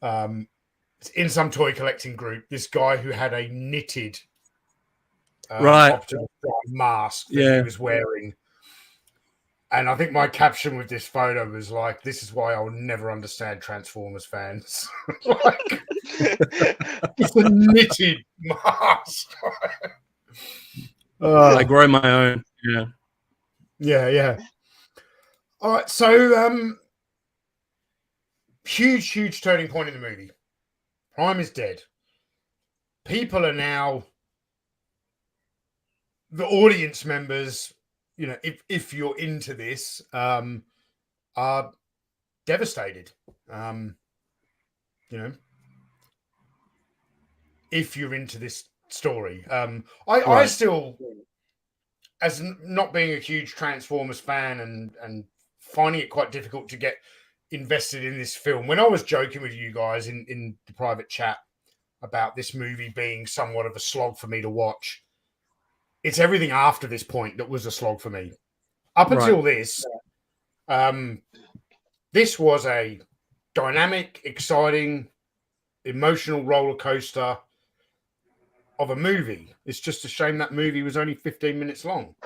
In some toy collecting group, this guy who had a knitted Optimus Prime mask that he was wearing. And I think my caption with this photo was like, "This is why I'll never understand Transformers fans." Like, it's a knitted mask. I grow my own. Yeah. All right, so huge turning point in the movie. Prime is dead. People are now, the audience members, if you're into this, are devastated. If you're into this story, I still, as not being a huge Transformers fan and finding it quite difficult to get invested in this film. When I was joking with you guys in the private chat about this movie being somewhat of a slog for me to watch, it's everything after this point that was a slog for me. Up until this, this was a dynamic, exciting, emotional roller coaster of a movie. It's just a shame that movie was only 15 minutes long.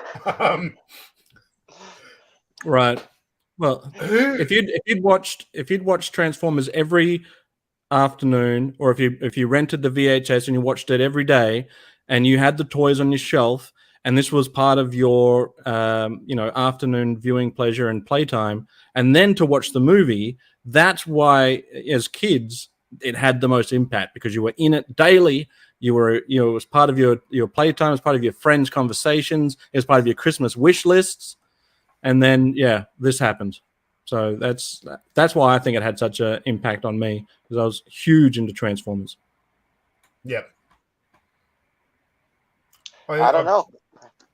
Right. Well, if you'd watched Transformers every afternoon, or if you rented the VHS and you watched it every day, and you had the toys on your shelf, and this was part of your afternoon viewing pleasure and playtime, and then to watch the movie, that's why as kids it had the most impact, because you were in it daily. You were, it was part of your playtime, it was part of your friends' conversations, it was part of your Christmas wish lists. And then, this happened. So that's why I think it had such an impact on me, because I was huge into Transformers. Yeah. I don't know.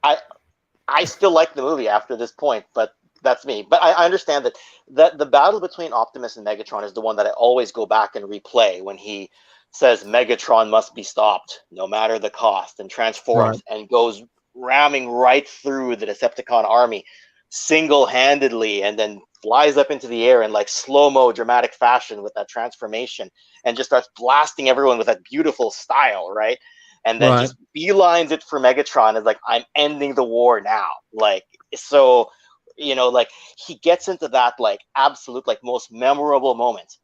I still like the movie after this point, but that's me. But I understand that the battle between Optimus and Megatron is the one that I always go back and replay when he says Megatron must be stopped no matter the cost, and transforms and goes ramming right through the Decepticon army single-handedly, and then flies up into the air in like slow-mo dramatic fashion with that transformation, and just starts blasting everyone with that beautiful style, right? And then just beelines it for Megatron as like, I'm ending the war now. Like, so, like he gets into that like absolute like most memorable moment,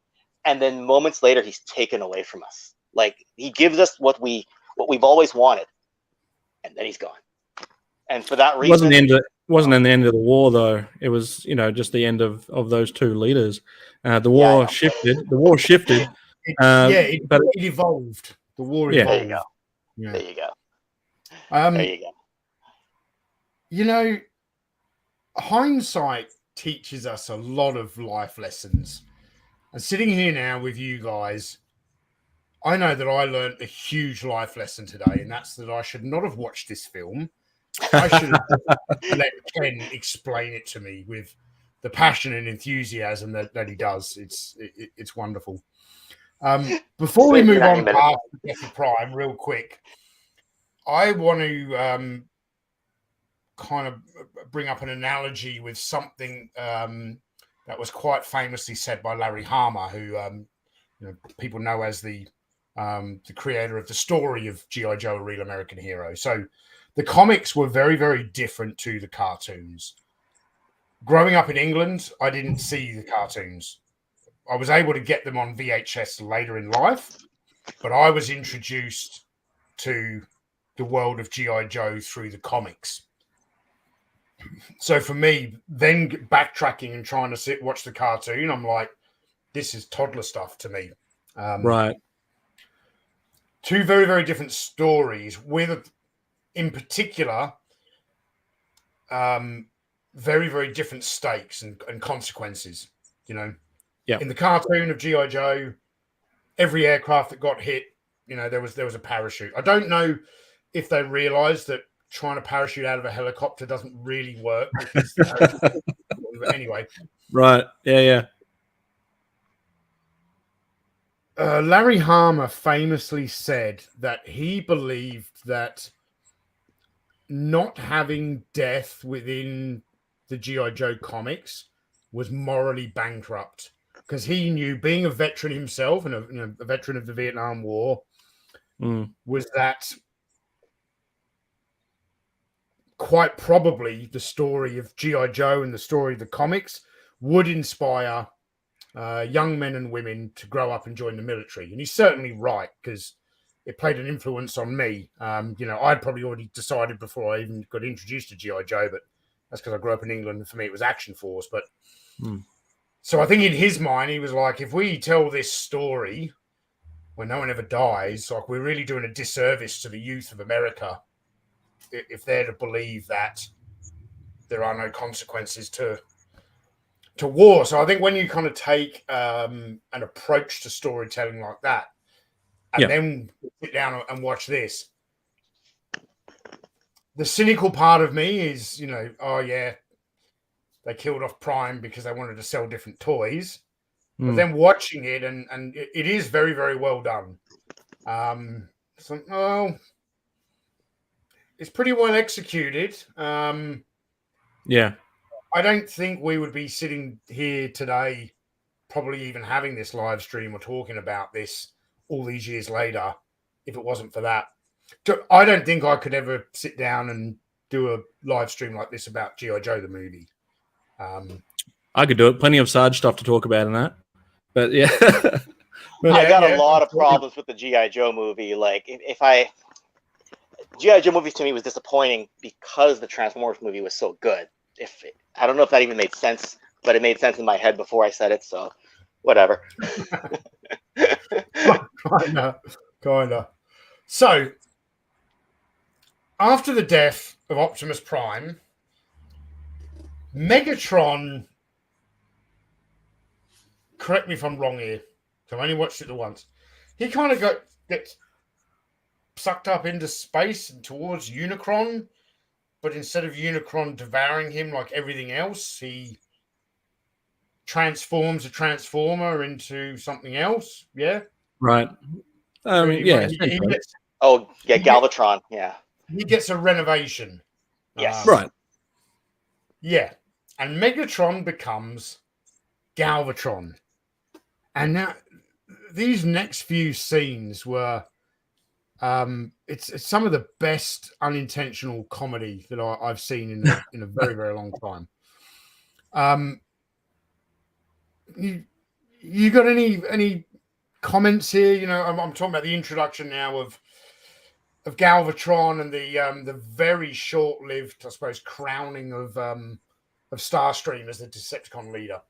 and then moments later he's taken away from us. Like, he gives us what we've always wanted, and then he's gone. And for that reason, wasn't in the end of the war, though. It was, just the end of those two leaders. The war shifted. The war shifted. But it evolved. The war evolved. There you go. Yeah. There you go. There you go. Hindsight teaches us a lot of life lessons. And sitting here now with you guys, I know that I learned a huge life lesson today, and that's that I should not have watched this film. I should have let Ken explain it to me with the passion and enthusiasm that he does. It's wonderful. Before we move on past Death Prime, real quick, I want to kind of bring up an analogy with something that was quite famously said by Larry Hama, who people know as the creator of the story of G.I. Joe, A Real American Hero. So the comics were very, very different to the cartoons. Growing up in England, I didn't see the cartoons. I was able to get them on VHS later in life, but I was introduced to the world of G.I. Joe through the comics. So for me, then backtracking and trying to watch the cartoon, I'm like, this is toddler stuff to me. Right. Two very, very different stories with, in particular, very, very different stakes and consequences, you know. Yeah. In the cartoon of G.I. Joe, every aircraft that got hit, you know, there was a parachute. I don't know if they realized that trying to parachute out of a helicopter doesn't really work. Because anyway. Right. Yeah. Larry Hama famously said that he believed that not having death within the G.I. Joe comics was morally bankrupt, because he knew, being a veteran himself and a veteran of the Vietnam War, was that quite probably the story of G.I. Joe and the story of the comics would inspire young men and women to grow up and join the military. And he's certainly right, because it played an influence on me. You know, I'd probably already decided before I even got introduced to G.I. Joe, but that's because I grew up in England, and for me it was Action Force. But so I think in his mind, he was like, if we tell this story where no one ever dies, like, we're really doing a disservice to the youth of America if they're to believe that there are no consequences to war. So I think when you kind of take an approach to storytelling like that, and then sit down and watch this, the cynical part of me is, you know, oh yeah, they killed off Prime because they wanted to sell different toys. But then watching it, and it is very, very well done. It's like, oh, it's pretty well executed. Yeah. I don't think we would be sitting here today, probably even having this live stream or talking about this all these years later, if it wasn't for that. I don't think I could ever sit down and do a live stream like this about G.I. Joe the movie. I could do it. Plenty of Sarge stuff to talk about in that. But yeah. I got a lot of problems with the G.I. Joe movie. Like, G.I. Joe movies to me was disappointing because the Transformers movie was so good. I don't know if that even made sense, but it made sense in my head before I said it, so whatever. Kinda. So, after the death of Optimus Prime, Megatron, correct me if I'm wrong here, I've only watched it the once, he kind of gets sucked up into space and towards Unicron, but instead of Unicron devouring him like everything else, he transforms a Transformer into something else. Yeah? Right. Yeah. Galvatron. Yeah. He gets a renovation. Yes. Right. Yeah. And Megatron becomes Galvatron. And now these next few scenes were it's some of the best unintentional comedy that I've seen in a very, very long time. You got any comments here? You know, I'm talking about the introduction now of Galvatron and the very short-lived, I suppose, crowning of Starscream as the Decepticon leader.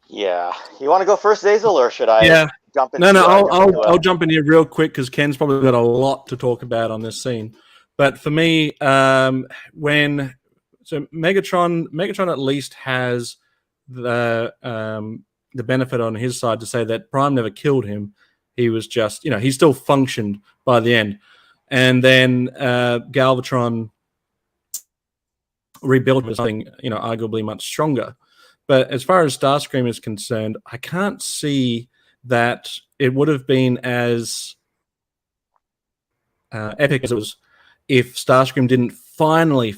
Yeah. You want to go first, Xayzl, or should I jump in? No, I'll jump in here real quick because Ken's probably got a lot to talk about on this scene. But for me, Megatron at least has the benefit on his side to say that Prime never killed him. He was just, he still functioned by the end. And then Galvatron rebuilt with something, arguably much stronger. But as far as Starscream is concerned, I can't see that it would have been as epic as it was if Starscream didn't finally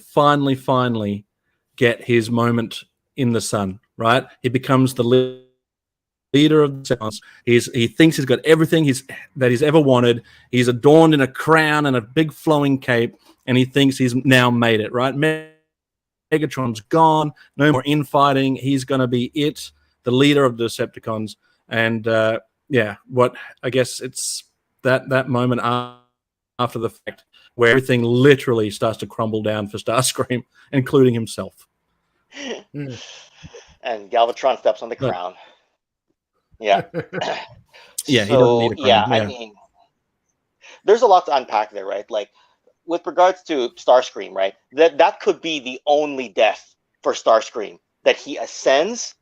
get his moment in the sun, right? He becomes the leader of the Decepticons. He thinks he's got everything that he's ever wanted. He's adorned in a crown and a big flowing cape, and he thinks he's now made it, right? Megatron's gone. No more infighting. He's going to be the leader of the Decepticons. And I guess it's that moment after the fact, where everything literally starts to crumble down for Starscream, including himself. And Galvatron steps on the crown. Yeah. Yeah, he doesn't need a crown. I mean, there's a lot to unpack there, right? Like, with regards to Starscream, right? That could be the only death for Starscream, that he ascends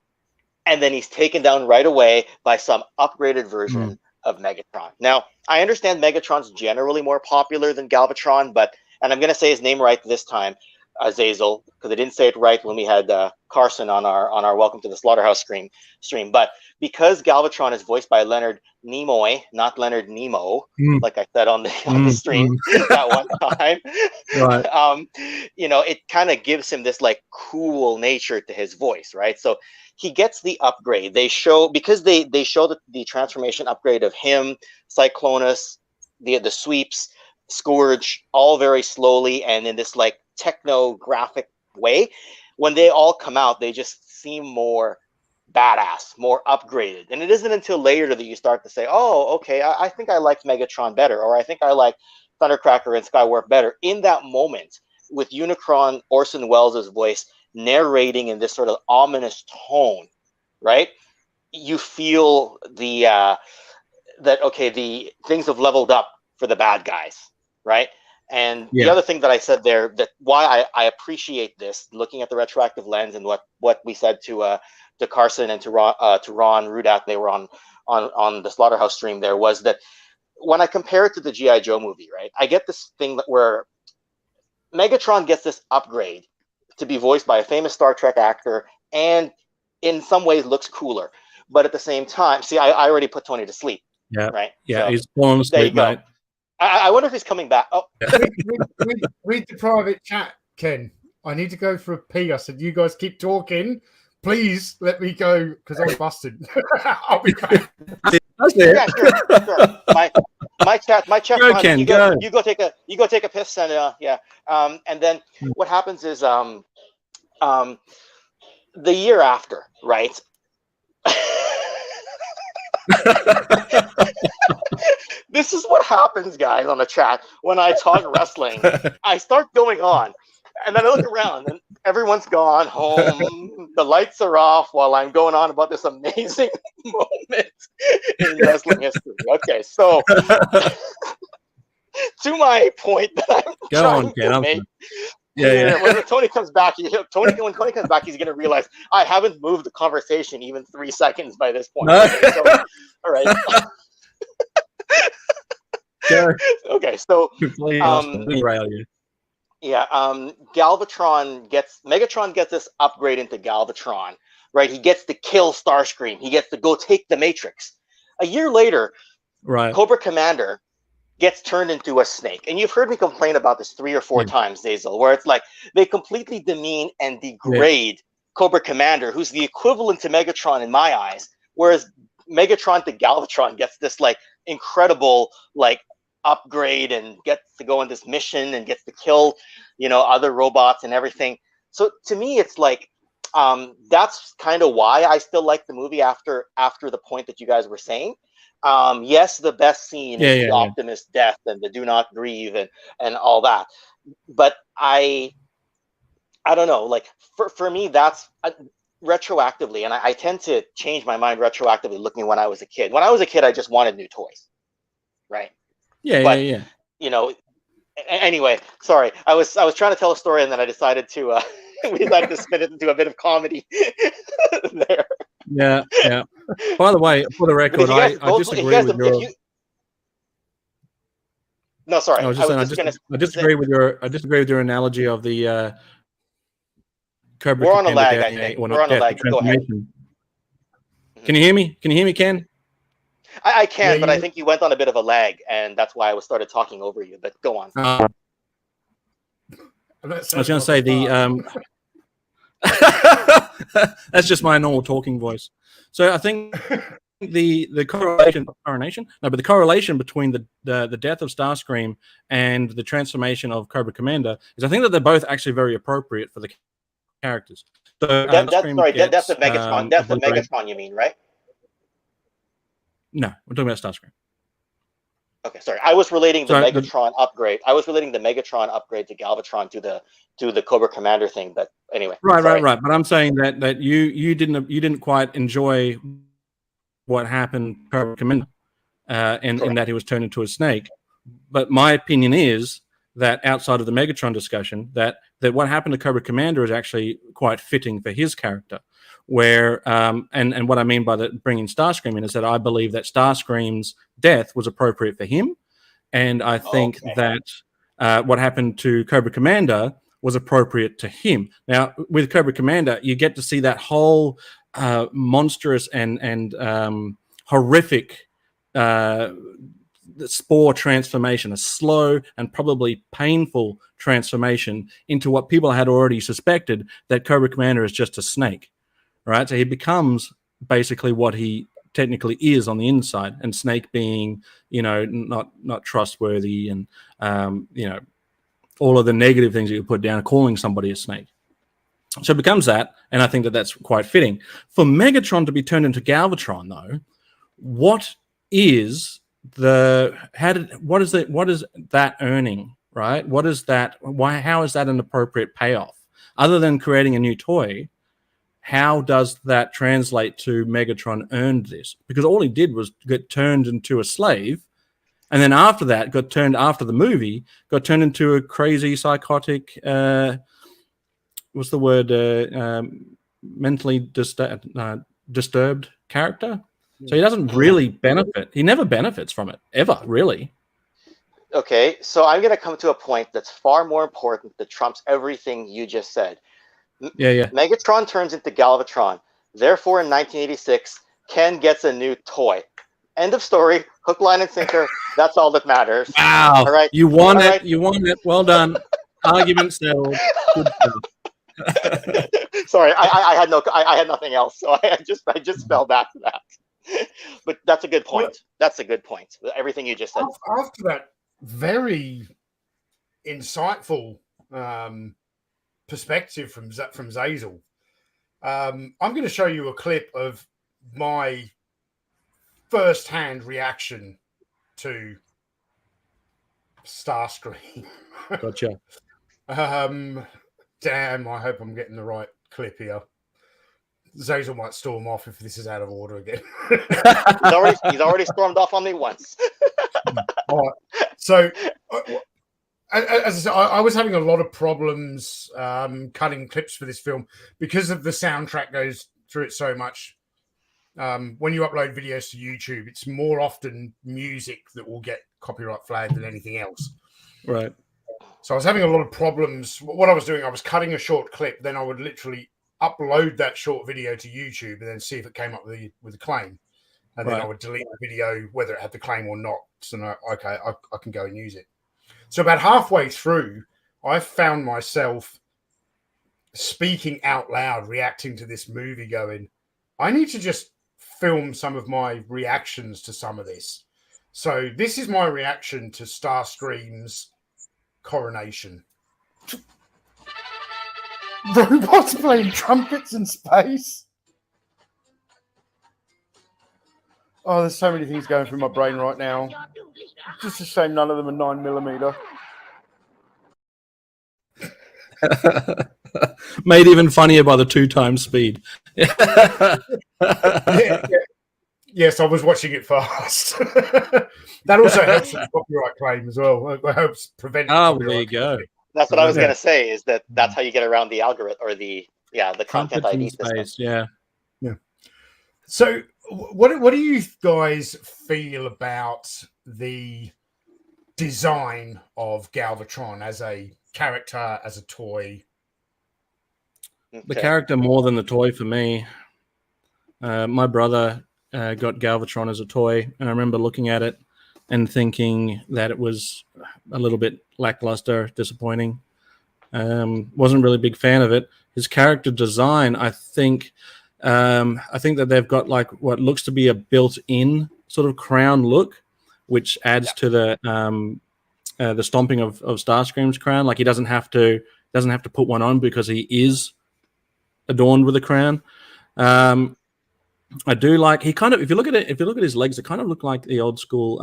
and then he's taken down right away by some upgraded version of Megatron. Now, I understand Megatron's generally more popular than Galvatron, and I'm going to say his name right this time, Xayzl, because I didn't say it right when we had Carson on our Welcome to the Slaughterhouse stream. But because Galvatron is voiced by Leonard Nimoy, not Leonard Nemo, like I said on the stream that one time, right. It kind of gives him this like cool nature to his voice, right? So he gets the upgrade. They show the transformation upgrade of him, Cyclonus, the sweeps, Scourge, all very slowly and in this like techno-graphic way. When they all come out, they just seem more badass, more upgraded. And it isn't until later that you start to say, oh, okay, I think I liked Megatron better, or I think I like Thundercracker and Skywarp better. In that moment, with Unicron, Orson Welles' voice narrating in this sort of ominous tone, right? You feel the things have leveled up for the bad guys, right? And the other thing that I said there, that why I appreciate this, looking at the retroactive lens and what we said to Carson and to Ron Rudat, they were on the Slaughterhouse stream there, was that when I compare it to the G.I. Joe movie, right, I get this thing where Megatron gets this upgrade to be voiced by a famous Star Trek actor and in some ways looks cooler. But at the same time, see, I already put Tony to sleep. Yeah. Right. Yeah, so, he's fallen asleep, mate. I wonder if he's coming back. Oh, read the private chat, Ken. I need to go for a pee. I said, you guys keep talking. Please let me go because I'm busted. I'll be back. Yeah, sure. My chat. Go, Ken, you go take a piss and and then what happens is the year after, right? This is what happens, guys, on the chat when I talk wrestling. I start going on, and then I look around, and everyone's gone home. The lights are off while I'm going on about this amazing moment in wrestling history. Okay, so to my point that I'm trying to make. Yeah. When Tony comes back, when Tony comes back, he's going to realize I haven't moved the conversation even 3 seconds by this point. So, all right. Okay, so Megatron gets this upgrade into Galvatron, right? He gets to kill Starscream. He gets to go take the Matrix. A year later, right, Cobra Commander gets turned into a snake. And you've heard me complain about this 3 or 4 times, Xayzl, where it's like they completely demean and degrade Cobra Commander, who's the equivalent to Megatron in my eyes, whereas Megatron to Galvatron gets this like incredible like upgrade and gets to go on this mission and gets to kill, other robots and everything. So to me, it's like that's kind of why I still like the movie after the point that you guys were saying. Yes, the best scene is the Optimus death and the do not grieve and all that. But I don't know, like for me, that's retroactively, and I tend to change my mind retroactively looking at when I was a kid. When I was a kid, I just wanted new toys, right? Yeah. Anyway, sorry, I was trying to tell a story and then I decided to we decided to spin it into a bit of comedy there. Yeah. By the way, for the record, I disagree with your. No, sorry. I disagree with your analogy of the Cobra. We're on a lag, I think. We're on a lag. Go ahead. Can you hear me? Can you hear me, Ken? I can, but I think you went on a bit of a lag, and that's why I started talking over you. But go on. I was going to say that's just my normal talking voice. So I think the correlation between the death of Starscream and the transformation of Cobra Commander is I think that they're both actually very appropriate for the characters. So that's the Megatron. That's the Megatron, you mean, right? No, we're talking about Starscream. Okay, sorry. I was relating the Sorry, Megatron upgrade. I was relating the Megatron upgrade to Galvatron to the Cobra Commander thing. But anyway, sorry. right. But I'm saying that you didn't quite enjoy what happened to Cobra Commander, in that he was turned into a snake. But my opinion is that outside of the Megatron discussion, that what happened to Cobra Commander is actually quite fitting for his character. Where and what I mean by bringing Starscream in is that I believe that Starscream's death was appropriate for him, and I think that what happened to Cobra Commander was appropriate to him. Now, with Cobra Commander, you get to see that whole monstrous and horrific spore transformation, a slow and probably painful transformation into what people had already suspected, that Cobra Commander is just a snake. Right, so he becomes basically what he technically is on the inside, and Snake being, not trustworthy, and all of the negative things that you put down, calling somebody a snake. So it becomes that, and I think that that's quite fitting for Megatron to be turned into Galvatron. Though, what is that earning? Right, what is that? Why? How is that an appropriate payoff? Other than creating a new toy, how does that translate to Megatron earned this? Because all he did was get turned into a slave, and then after that, after the movie, got turned into a crazy, psychotic, what's the word? Mentally disturbed character. So he doesn't really benefit. He never benefits from it, ever, really. Okay, so I'm going to come to a point that's far more important that trumps everything you just said. Yeah. Megatron turns into Galvatron. Therefore, in 1986, Ken gets a new toy. End of story. Hook, line, and sinker. That's all that matters. Wow. All right. You won all it. Right. You won it. Well done. Argument settled. Good stuff. Sorry, I had nothing else, so I just fell back to that. But that's a good point. That's a good point. Everything you just said. After that very insightful perspective from Xayzl, I'm going to show you a clip of my first-hand reaction to Starscream. Gotcha. Damn, I hope I'm getting the right clip here. Xayzl might storm off if this is out of order again. He's already stormed off on me once. All right. So, as I said, I was having a lot of problems cutting clips for this film because of the soundtrack goes through it so much. When you upload videos to YouTube, it's more often music that will get copyright flagged than anything else. Right. So I was having a lot of problems. What I was doing, I was cutting a short clip, then I would literally upload that short video to YouTube and then see if it came up with a claim. And then I would delete the video, whether it had the claim or not. So, I can go and use it. So about halfway through, I found myself speaking out loud, reacting to this movie, going, I need to just film some of my reactions to some of this. So this is my reaction to Starscream's coronation. Robots playing trumpets in space. Oh, there's so many things going through my brain right now. Just a shame none of them are 9mm. Made even funnier by the 2x speed. Yes, I was watching it fast. That also helps with copyright claim as well. It helps prevent. Oh, there you go. That's what I was going to say. Is that's how you get around the algorithm or the content ID system. Yeah. So, what do you guys feel about the design of Galvatron as a character, as a toy? The character more than the toy for me. My brother got Galvatron as a toy, and I remember looking at it and thinking that it was a little bit lackluster, disappointing. Wasn't really a big fan of it. His character design, I think that they've got like what looks to be a built-in sort of crown look, which adds to the stomping of Starscream's crown. Like he doesn't have to put one on because he is adorned with a crown. I do like he kind of if you look at his legs, it kind of look like the old school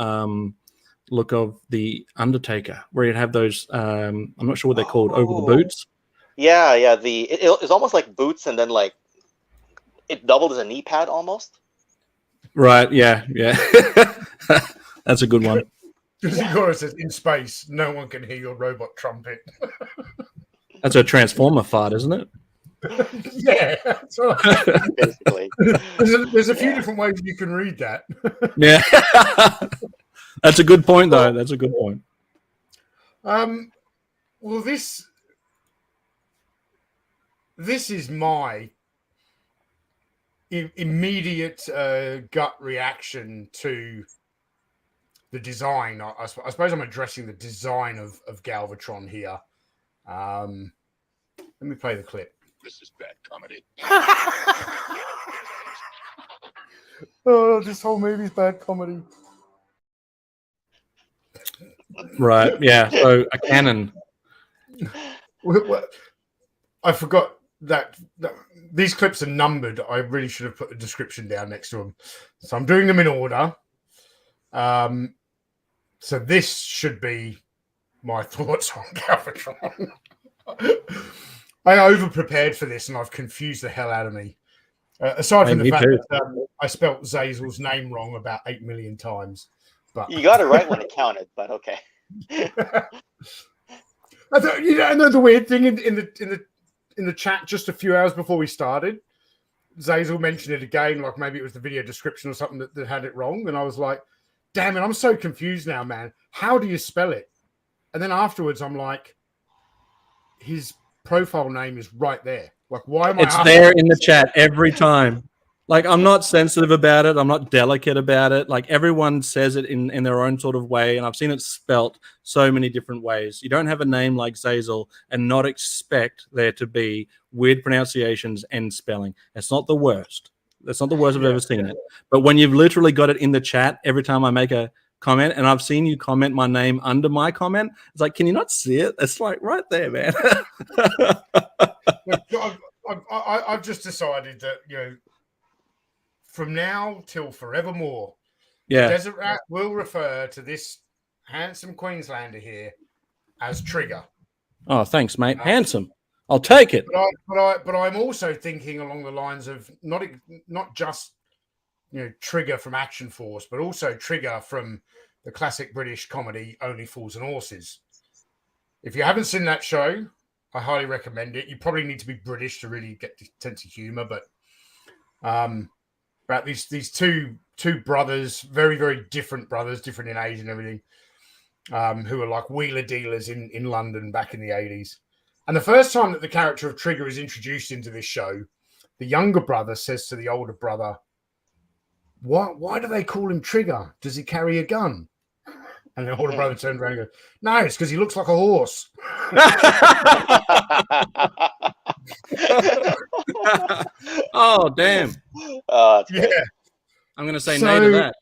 look of the Undertaker, where you'd have those. I'm not sure what they're called, over the boots. Yeah. It's almost like boots, and then like it doubled as a knee pad almost. Right. Yeah. That's a good one. It says, in space, no one can hear your robot trumpet. That's a Transformer fart, isn't it? Yeah, that's right. Basically. There's a few different ways you can read that. Yeah. That's a good point, though. That's a good point. Well, this is my immediate gut reaction to the design. I suppose I'm addressing the design of Galvatron here. Let me play the clip. This is bad comedy. Oh, this whole movie's bad comedy. Right. Yeah. So a cannon. I forgot that these clips are numbered. I really should have put the description down next to them. So I'm doing them in order. So this should be my thoughts on Galvatron. I over-prepared for this, and I've confused the hell out of me. Aside from the fact that I spelt Xayzl's name wrong about 8 million times. But You got it right when it counted, but okay. I know the weird thing in the chat just a few hours before we started, Xayzl mentioned it again, like maybe it was the video description or something that had it wrong, and I was like, damn it, I'm so confused now, man. How do you spell it? And then afterwards, I'm like, his profile name is right there. Like, why am I? It's there in the chat every time. Like, I'm not sensitive about it. I'm not delicate about it. Like, everyone says it in their own sort of way, and I've seen it spelt so many different ways. You don't have a name like Xayzl and not expect there to be weird pronunciations and spelling. It's not the worst. That's not the worst I've ever seen it. But when you've literally got it in the chat every time I make a comment, and I've seen you comment my name under my comment, it's like, can you not see it? It's like right there, man. I've just decided that, you know, from now till forevermore, Desert Rat will refer to this handsome Queenslander here as Trigger. Oh, thanks, mate. Handsome. I'll take it. But I'm also thinking along the lines of not just, you know, Trigger from Action Force, but also Trigger from the classic British comedy Only Fools and Horses. If you haven't seen that show, I highly recommend it. You probably need to be British to really get the sense of humor, but about these two brothers, very, very different brothers, different in age and everything, who are like wheeler dealers in London back in the 80s. And the first time that the character of Trigger is introduced into this show, the younger brother says to the older brother, why do they call him Trigger? Does he carry a gun? And the older brother turns around and goes, no, it's because he looks like a horse. Oh, damn. Yeah. I'm going to say nay to that.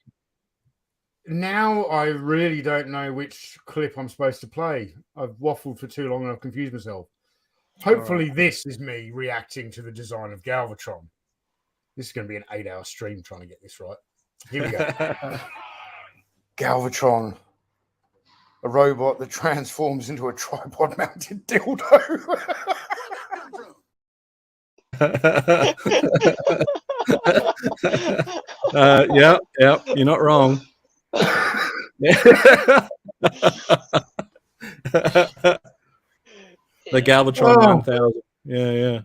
Now I really don't know which clip I'm supposed to play. I've waffled for too long and I've confused myself. Hopefully this is me reacting to the design of Galvatron. This is going to be an 8-hour stream trying to get this right. Here we go. Galvatron. A robot that transforms into a tripod-mounted dildo. Yeah, you're not wrong. The Galvatron 1000. Yeah.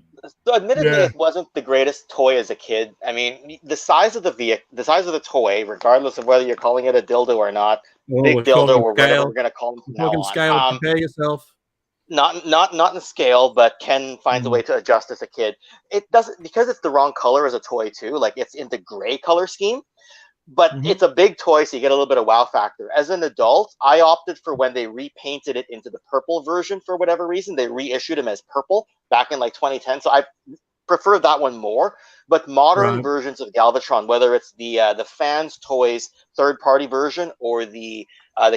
So admittedly, it wasn't the greatest toy as a kid. I mean, the size of the toy, regardless of whether you're calling it a dildo or not, big dildo or whatever we're going to call it from now on. Scale, prepare yourself. Not in scale, but Ken finds a way to adjust as a kid. It doesn't, because it's the wrong color as a toy too. Like, it's in the gray color scheme, but it's a big toy, so you get a little bit of wow factor. As an adult, I opted for when they repainted it into the purple version for whatever reason. They reissued him as purple back in like 2010, so I prefer that one more. But modern versions of Galvatron, whether it's the Fans Toys third-party version or the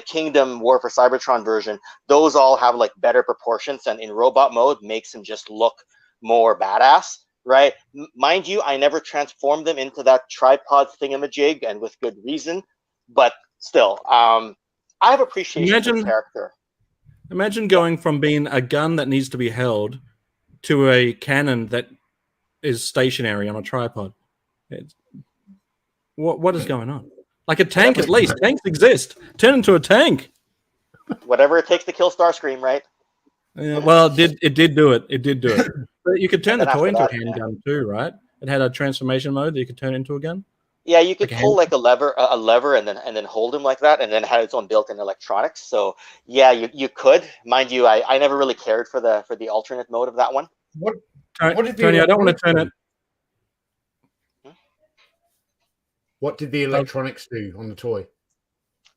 Kingdom War for Cybertron version, those all have like better proportions, and in robot mode makes him just look more badass. Right, mind you, I never transformed them into that tripod thingamajig, and with good reason. But still, I have appreciation for the character. Imagine going from being a gun that needs to be held to a cannon that is stationary on a tripod. What is going on? Like a tank, at least. Tanks exist. Turn into a tank. Whatever it takes to kill Starscream, right? Well, it did do it. It did do it. But you could turn the toy into a handgun too, right? It had a transformation mode that you could turn into a gun. Yeah, you could pull like a lever, and then hold him like that, and then it had its own built-in electronics. So yeah, you could. Mind you, I never really cared for the alternate mode of that one. What did Tony, I don't want to turn it. What did the electronics do on the toy?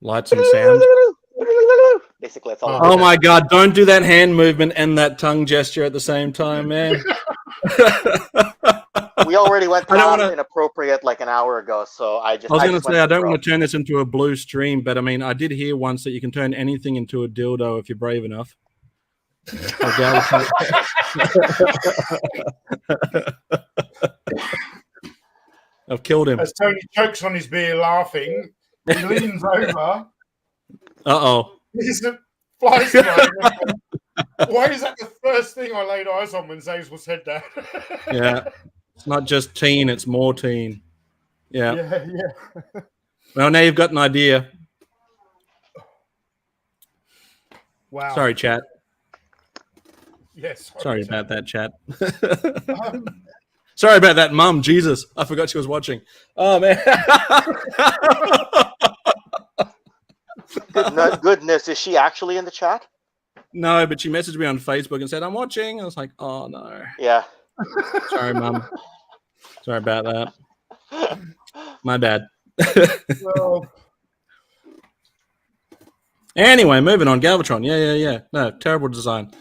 Lights and sound. Basically, that's all. Oh my God! Don't do that hand movement and that tongue gesture at the same time, man. We already went past inappropriate like an hour ago, so I was going to say I don't want to turn this into a blue stream, but I mean I did hear once that you can turn anything into a dildo if you're brave enough. I've killed him. As Tony chokes on his beer laughing, he leans over. Uh-oh. He's a fly spray. Why is that the first thing I laid eyes on when Xayzl said that? Yeah. It's not just teen, it's more teen. Yeah. Yeah. Well, now you've got an idea. Wow. Sorry, chat. Yes. Sorry about that, chat. Sorry about that, Mum. Jesus, I forgot she was watching. Oh, man. Goodness, is she actually in the chat? No, but she messaged me on Facebook and said, I'm watching. I was like, oh, no. Yeah. Sorry, Mum. Sorry about that. My bad. Well, anyway, moving on. Galvatron. Yeah. No, terrible design.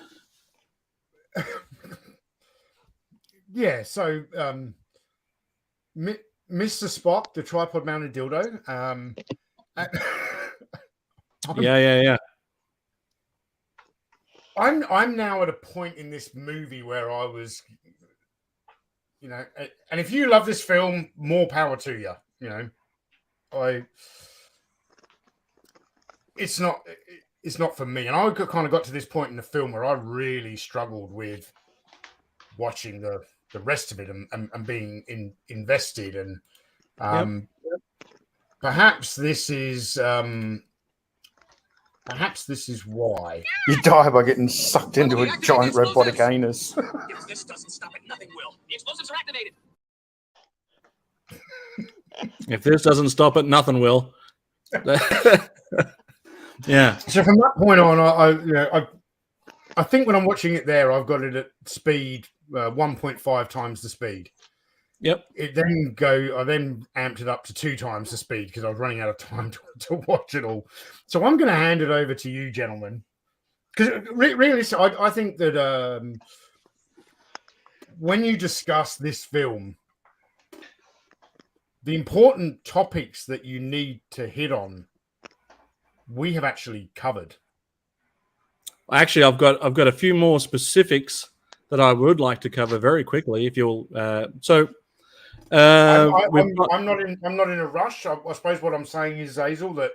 Yeah, so Mr. Spock, the tripod-mounted dildo. Yeah. I'm now at a point in this movie where I was, and if you love this film, more power to you. It's not for me, and I kind of got to this point in the film where I really struggled with watching the rest of it and being invested, and perhaps this is why You die by getting sucked into a giant robotic anus. If this doesn't stop it, nothing will. The explosives are activated. If this doesn't stop it, nothing will. Yeah. So from that point on, I think when I'm watching it there, I've got it at speed 1.5 times the speed. Yep. I then amped it up to 2 times the speed because I was running out of time to watch it all. So I'm going to hand it over to you, gentlemen, because really, I think that when you discuss this film, the important topics that you need to hit on, we have actually covered. Actually, I've got a few more specifics that I would like to cover very quickly. If you'll, I'm not in a rush. I suppose what I'm saying is, Xayzl, that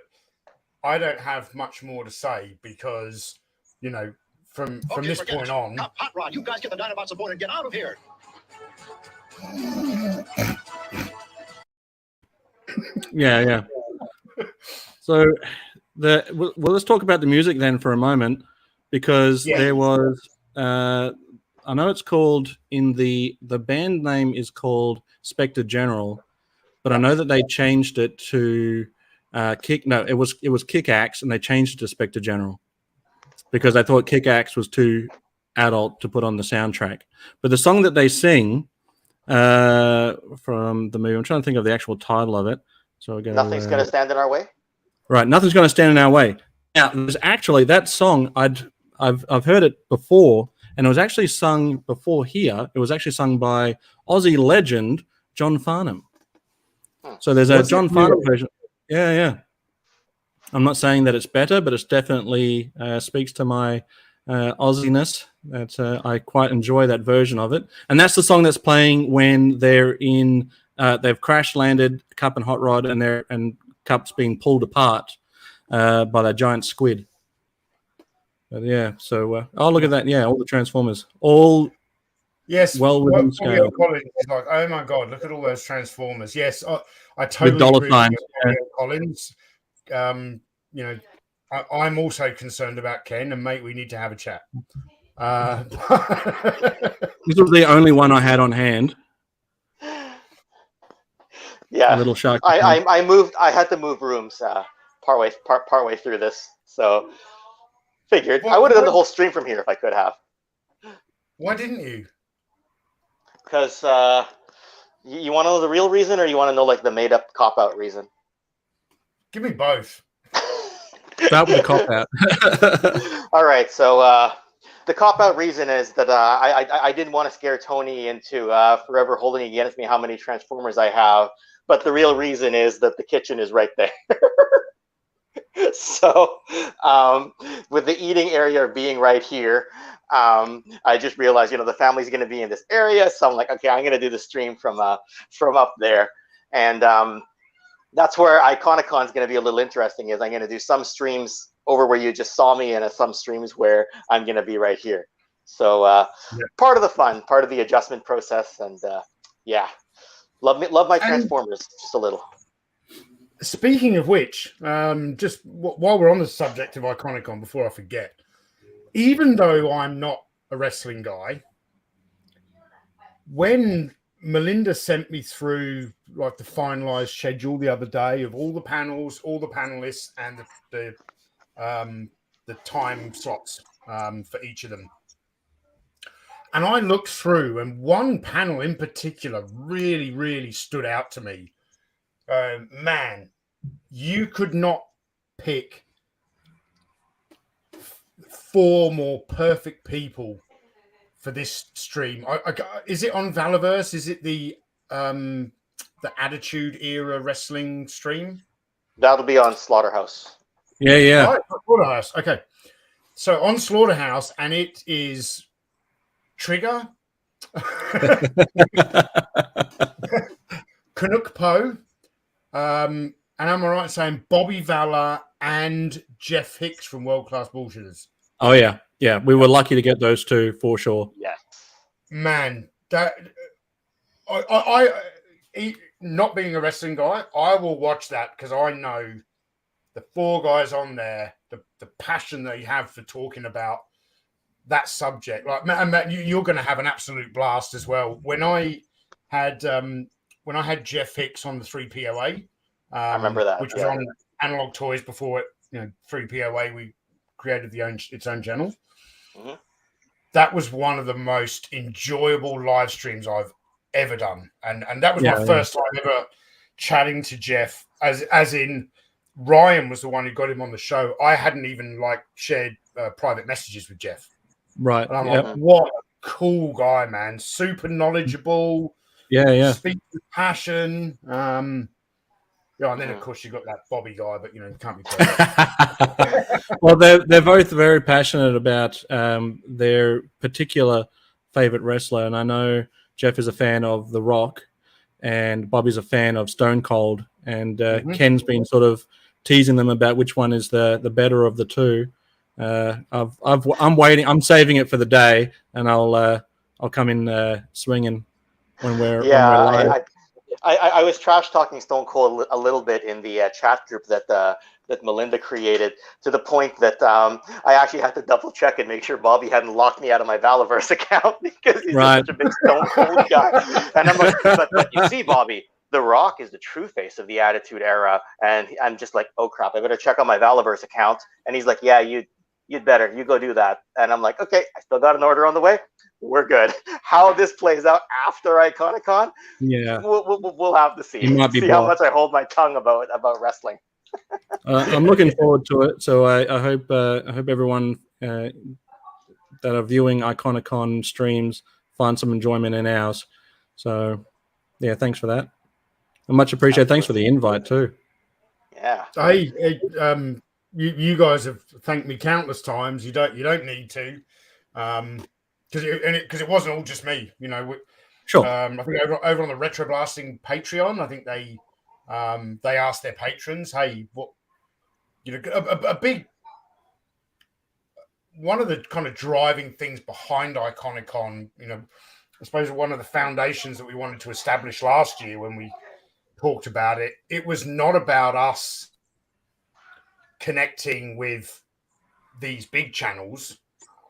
I don't have much more to say because, from this point on. Hot Rod, you guys get the Dinobots aboard and get out of here. Yeah. So let's talk about the music then for a moment, because there was I know it's called the band name is called Spectre General, but I know that they changed it to it was Kick-Axe, and they changed it to Spectre General because they thought Kick-Axe was too adult to put on the soundtrack. But the song that they sing from the movie, I'm trying to think of the actual title of it. So Nothing's Gonna Stand in Our Way. Right, Nothing's Gonna Stand in Our Way. Now, there's actually that song. I've heard it before, and it was actually sung before here. It was actually sung by Aussie legend John Farnham. So there's a John Farnham version. Yeah. I'm not saying that it's better, but it's definitely speaks to my Aussiness. That I quite enjoy that version of it, and that's the song that's playing when they're they've crash landed Cup and Hot Rod, and Cup's being pulled apart. by that giant squid. But yeah, so oh, look at that. Yeah, all the Transformers. All yes, well within scale. Collins is like, oh my God, look at all those Transformers. Yes, I With totally dollar agree signs. with you, Collins. You know, I'm also concerned about Ken, and mate, we need to have a chat. This was the only one I had on hand. Yeah, A little shark. I moved. I had to move rooms partway through this, so figured I would have done the whole stream from here if I could have. Why didn't you? Because you want to know the real reason, or you want to know like the made up cop out reason? Give me both. Start with the cop out. All right, so the cop out reason is that I didn't want to scare Tony into forever holding against me how many Transformers I have, but the real reason is that the kitchen is right there. So with the eating area being right here, I just realized, the family's going to be in this area, so I'm like, okay, I'm going to do the stream from up there, and that's where Iconicon is going to be a little interesting. Is I'm going to do some streams over where you just saw me, and some streams where I'm going to be right here. So part of the fun, part of the adjustment process, and yeah, love my Transformers just a little. Speaking of which, just while we're on the subject of Iconicon, before I forget, even though I'm not a wrestling guy, when Melinda sent me through like the finalized schedule the other day of all the panels, all the panelists, and the time slots for each of them, and I looked through, and one panel in particular really, really stood out to me. Man, you could not pick 4 more perfect people for this stream. Is it on Valaverse? Is it the Attitude Era wrestling stream? That'll be on Slaughterhouse. Yeah. Right, Slaughterhouse. Okay. So on Slaughterhouse, and it is Trigger, Canuck Poe, and am I right in saying Bobby Valor and Jeff Hicks from World Class Bullshitters? Oh yeah. We were lucky to get those two for sure. Yeah. Man, that I not being a wrestling guy, I will watch that because I know the 4 guys on there, the passion they have for talking about that subject. Like, Matt, you're going to have an absolute blast as well. When I had Jeff Hicks on the 3POA, I remember that, which was on Analog Toys before it, 3POA, we created its own channel. Mm-hmm. That was one of the most enjoyable live streams I've ever done, and that was my first time ever chatting to Jeff. As in, Ryan was the one who got him on the show. I hadn't even shared private messages with Jeff. Right. And I'm like, what a cool guy, man! Super knowledgeable. Yeah. Speaks with passion. And then of course you got that Bobby guy, but you can't be perfect. Well, they're both very passionate about their particular favorite wrestler, and I know Jeff is a fan of The Rock, and Bobby's a fan of Stone Cold, and Ken's been sort of teasing them about which one is the better of the two. I'm waiting. I'm saving it for the day, and I'll come in swinging when we're live. I was trash talking Stone Cold a little bit in the chat group that Melinda created, to the point that I actually had to double check and make sure Bobby hadn't locked me out of my Valaverse account because he's such a big Stone Cold guy. And I'm like, but you see, Bobby, The Rock is the true face of the Attitude Era, and I'm just like, oh crap, I better check on my Valaverse account. And he's like, yeah, you'd better, you go do that. And I'm like, okay, I still got an order on the way. We're good. How this plays out after Iconicon, we'll have to see. See how much I hold my tongue about wrestling. I'm looking forward to it. So I hope everyone that are viewing Iconicon streams find some enjoyment in ours. So yeah, thanks for that. I much appreciate. Thanks for the invite too. Yeah. Hey, you guys have thanked me countless times. You don't need to. Because it wasn't all just me, Sure. I think over on the Retro Blasting Patreon, I think they asked their patrons, "Hey, what a big one of the kind of driving things behind Iconicon, I suppose one of the foundations that we wanted to establish last year when we talked about it, it was not about us connecting with these big channels.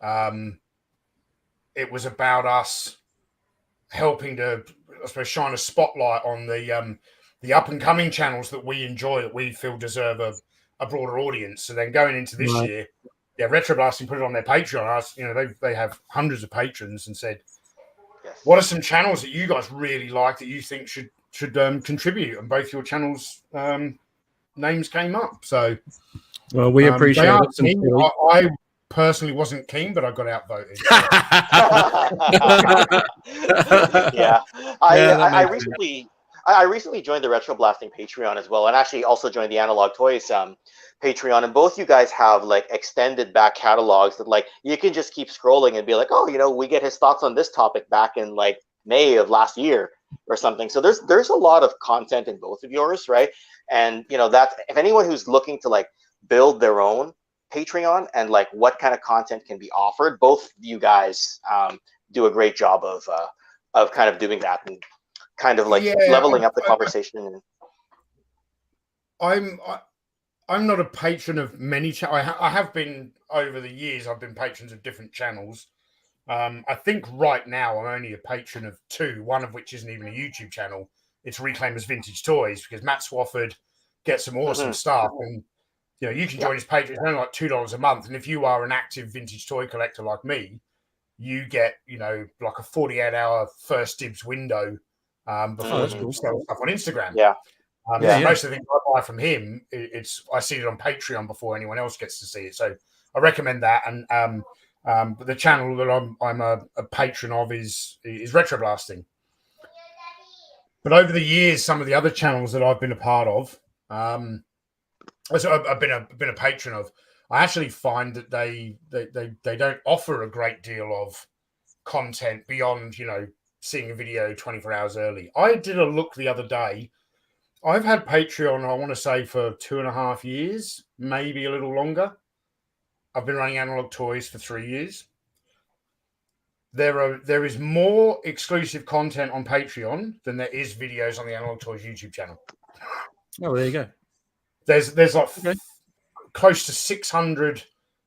It was about us helping to, I suppose, shine a spotlight on the up and coming channels that we enjoy, that we feel deserve a broader audience. So then going into this year, Retroblasting put it on their Patreon. They have hundreds of patrons and said, what are some channels that you guys really like that you think should contribute? And both your channels names came up. So, well, we appreciate it. I personally wasn't keen, but I got outvoted. Yeah, I recently joined the Retroblasting Patreon as well, and actually also joined the Analog Toys Patreon. And both you guys have like extended back catalogs that like you can just keep scrolling and be like, oh, we get his thoughts on this topic back in like May of last year or something. So there's a lot of content in both of yours, right? And that if anyone who's looking to like build their own Patreon and like what kind of content can be offered, both you guys do a great job of kind of doing that and kind of like leveling up the conversation. I'm not a patron of many channels. I have been over the years. I've been patrons of different channels. I think right now I'm only a patron of two, one of which isn't even a YouTube channel. It's Reclaimers Vintage Toys, because Matt Swafford gets some awesome stuff, and you can join his Patreon. It's only like $2 a month, and if you are an active vintage toy collector like me, you get like a 48-hour first dibs window before you sell stuff on Instagram. Most of the things I buy from him, I see it on Patreon before anyone else gets to see it. So I recommend that. And but the channel that I'm a patron of is Retroblasting. But over the years, some of the other channels that I've been a part of, I've been a patron of, I actually find that they don't offer a great deal of content beyond seeing a video 24 hours early. I did a look the other day. I've had Patreon, I want to say, for 2.5 years, maybe a little longer. I've been running Analog Toys for 3 years. There is more exclusive content on Patreon than there is videos on the Analog Toys YouTube channel. Oh, there you go. There's like close to 600.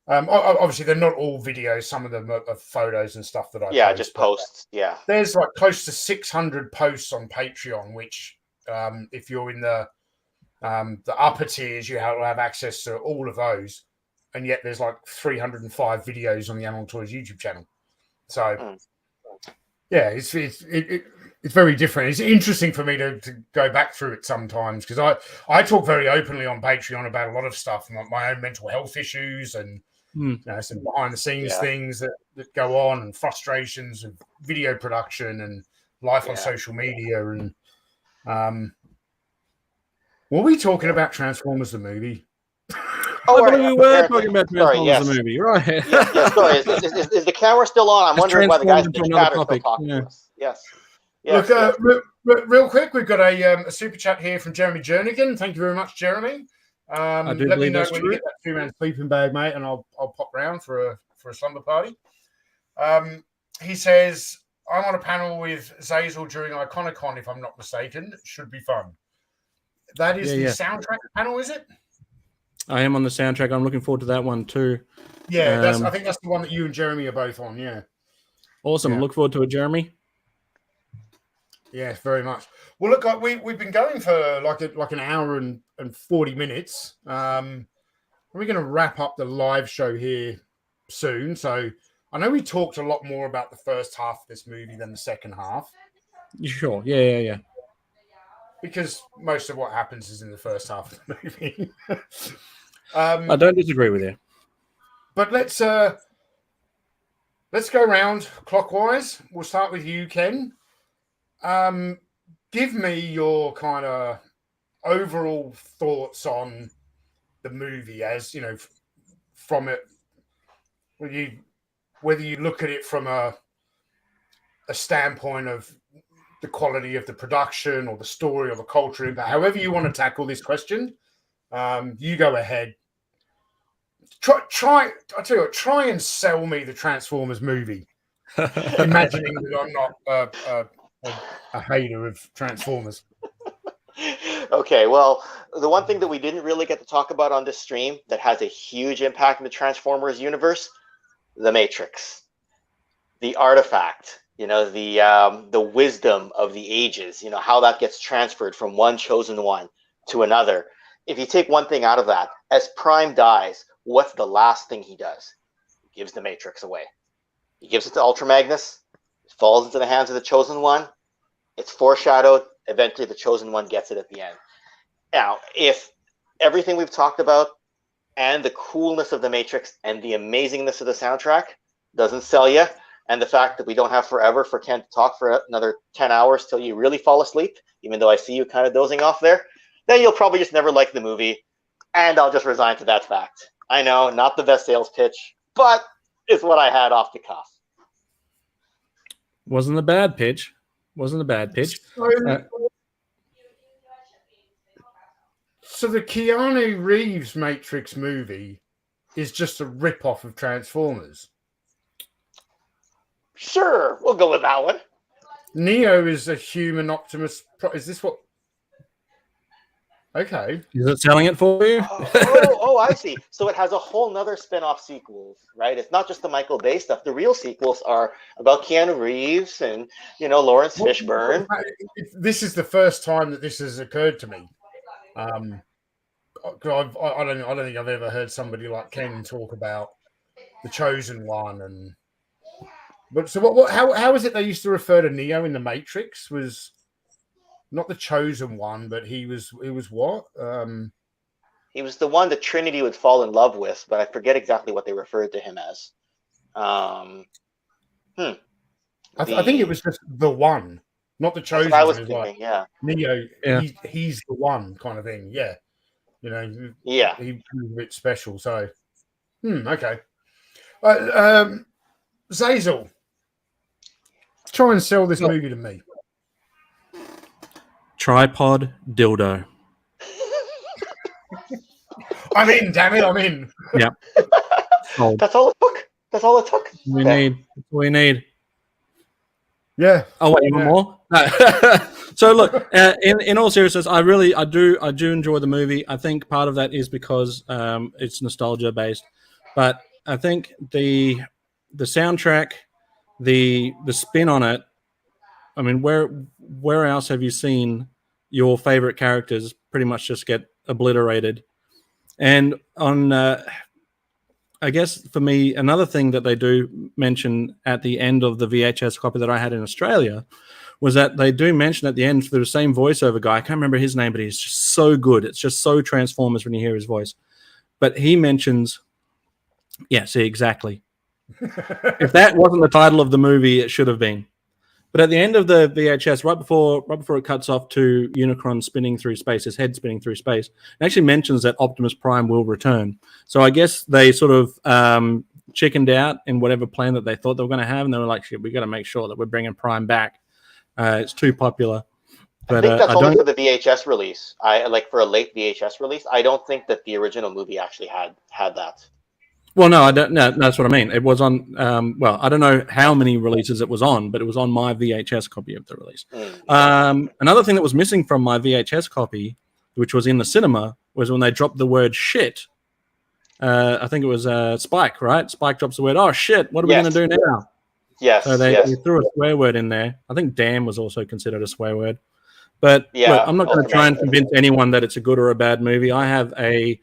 Obviously, they're not all videos. Some of them are photos and stuff that I post, just posts. Yeah, there's like close to 600 posts on Patreon, which if you're in the upper tiers, you have access to all of those, and yet there's like 305 videos on the Analog Toys YouTube channel. So it's very different. It's interesting for me to go back through it sometimes, because I talk very openly on Patreon about a lot of stuff, my own mental health issues and some behind the scenes things that go on, and frustrations of video production and life on social media. And were we talking about Transformers the movie? Oh, I believe we were talking about Transformers the movie, right? Sorry, is the camera still on? I'm wondering why the guys in the chat are still talking to us. Yes. Look, real quick, we've got a super chat here from Jeremy Jernigan. Thank you very much, Jeremy. Let me know when you get that 2-man sleeping bag, mate, and I'll pop round for a slumber party. He says, I'm on a panel with Xayzl during Iconicon, if I'm not mistaken. It should be fun. That is the soundtrack panel, is it? I am on the soundtrack. I'm looking forward to that one too. Yeah, I think that's the one that you and Jeremy are both on. Yeah. Awesome. Yeah. Look forward to it, Jeremy. Yeah, very much. Well, look, we've been going for like an hour and 40 minutes. We're going to wrap up the live show here soon. So I know we talked a lot more about the first half of this movie than the second half. Sure. Yeah. Because most of what happens is in the first half of the movie. I don't disagree with you. But let's go around clockwise. We'll start with you, Ken. Give me your kind of overall thoughts on the movie, as from it. Whether you look at it from a standpoint of the quality of the production or the story or the culture impact, however you want to tackle this question, you go ahead. try. I tell you what, try and sell me the Transformers movie, imagining that I'm not a hater of Transformers. Okay, well, the one thing that we didn't really get to talk about on this stream that has a huge impact in the Transformers universe, the Matrix, the artifact, the wisdom of the ages, how that gets transferred from one chosen one to another. If you take one thing out of that, as Prime dies, what's the last thing he does? He gives the Matrix away. He gives it to Ultra Magnus. It falls into the hands of the chosen one. It's foreshadowed. Eventually, the chosen one gets it at the end. Now, if everything we've talked about and the coolness of the Matrix and the amazingness of the soundtrack doesn't sell you, and the fact that we don't have forever for Ken to talk for another 10 hours till you really fall asleep, even though I see you kind of dozing off there, then you'll probably just never like the movie, and I'll just resign to that fact. I know, not the best sales pitch, but it's what I had off the cuff. Wasn't a bad pitch. So the Keanu Reeves Matrix movie is just a rip-off of Transformers. Sure, we'll go with that one. Neo is a human Optimus. Is this what? Okay. Is it selling it for you? I see. So it has a whole nother spin-off sequels, right? It's not just the Michael Bay stuff. The real sequels are about Keanu Reeves and, Lawrence Fishburne. This is the first time that this has occurred to me. I don't think I've ever heard somebody like Ken talk about the Chosen One But how is it they used to refer to Neo in the Matrix? Was not the Chosen One, but he was what? He was the one that Trinity would fall in love with, but I forget exactly what they referred to him as. I think it was just the one, not the Chosen. I was thinking, yeah. Neo, yeah. He's the one kind of thing, yeah. Yeah. He was a bit special, so. Okay. Xayzl, try and sell this movie to me. Tripod dildo. I'm in, damn it, I'm in. Yeah. That's all it took. We need. Yeah. Oh wait, even more? No. So look, in all seriousness, I do enjoy the movie. I think part of that is because it's nostalgia based, but I think the soundtrack, the spin on it. I mean, where else have you seen your favorite characters pretty much just get obliterated? And on, I guess for me, another thing that they do mention at the end of the VHS copy that I had in Australia was that they do mention at the end for the same voiceover guy. I can't remember his name, but he's just so good. It's just so Transformers when you hear his voice. But he mentions, yeah, see, exactly. If that wasn't the title of the movie, it should have been. But at the end of the VHS, right before it cuts off to Unicron spinning through space, his head spinning through space, it actually mentions that Optimus Prime will return. So I guess they sort of chickened out in whatever plan that they thought they were going to have, and they were like, "Shit, we got to make sure that we're bringing Prime back. It's too popular." But, I think that's only for the VHS release. For a late VHS release. I don't think that the original movie actually had that. Well, no, I don't. No, that's what I mean. It was on. I don't know how many releases it was on, but it was on my VHS copy of the release. Another thing that was missing from my VHS copy, which was in the cinema, was when they dropped the word "shit." I think it was Spike, right? Spike drops the word, "Oh shit! What are we going to do now?" Yes. So they threw a swear word in there. I think "damn" was also considered a swear word. But look, I'm not going to try and convince anyone that it's a good or a bad movie. I have a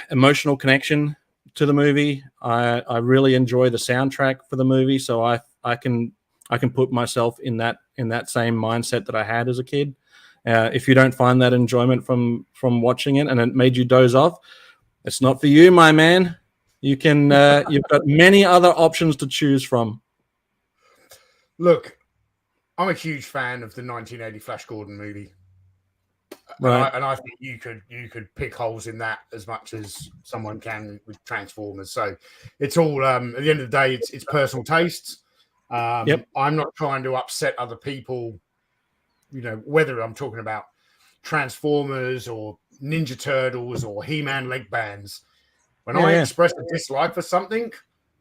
emotional connection to the movie. I really enjoy the soundtrack for the movie, so I can put myself in that same mindset that I had as a kid. If you don't find that enjoyment from watching it and it made you doze off, it's not for you, my man. You can you've got many other options to choose from. Look, I'm a huge fan of the 1980 Flash Gordon movie. Right. And I think you could pick holes in that as much as someone can with Transformers. So it's all at the end of the day, it's personal tastes. I'm not trying to upset other people, whether I'm talking about Transformers or Ninja Turtles or He-Man leg bands. When I express a dislike for something,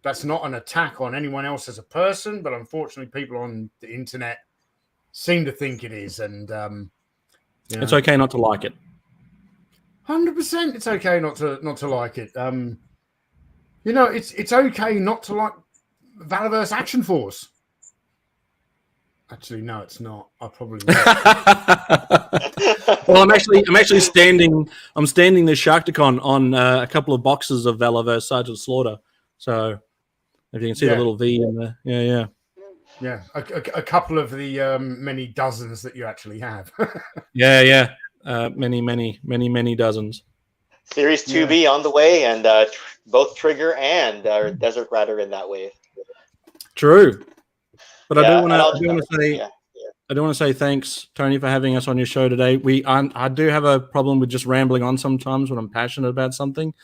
that's not an attack on anyone else as a person, but unfortunately, people on the internet seem to think it is, and it's okay not to like it. 100%, it's okay not to like it. It's okay not to like Valaverse Action Force. Actually, no, it's not. I probably Well, I'm actually standing this Sharkticon on a couple of boxes of Valaverse Sergeant Slaughter. So if you can see the little V in there, yeah, a couple of the many dozens that you actually have. many dozens. Series 2B on the way, and both Trigger and Desert Rat are in that wave. True. But I do want to say thanks, Tony, for having us on your show today. I do have a problem with just rambling on sometimes when I'm passionate about something.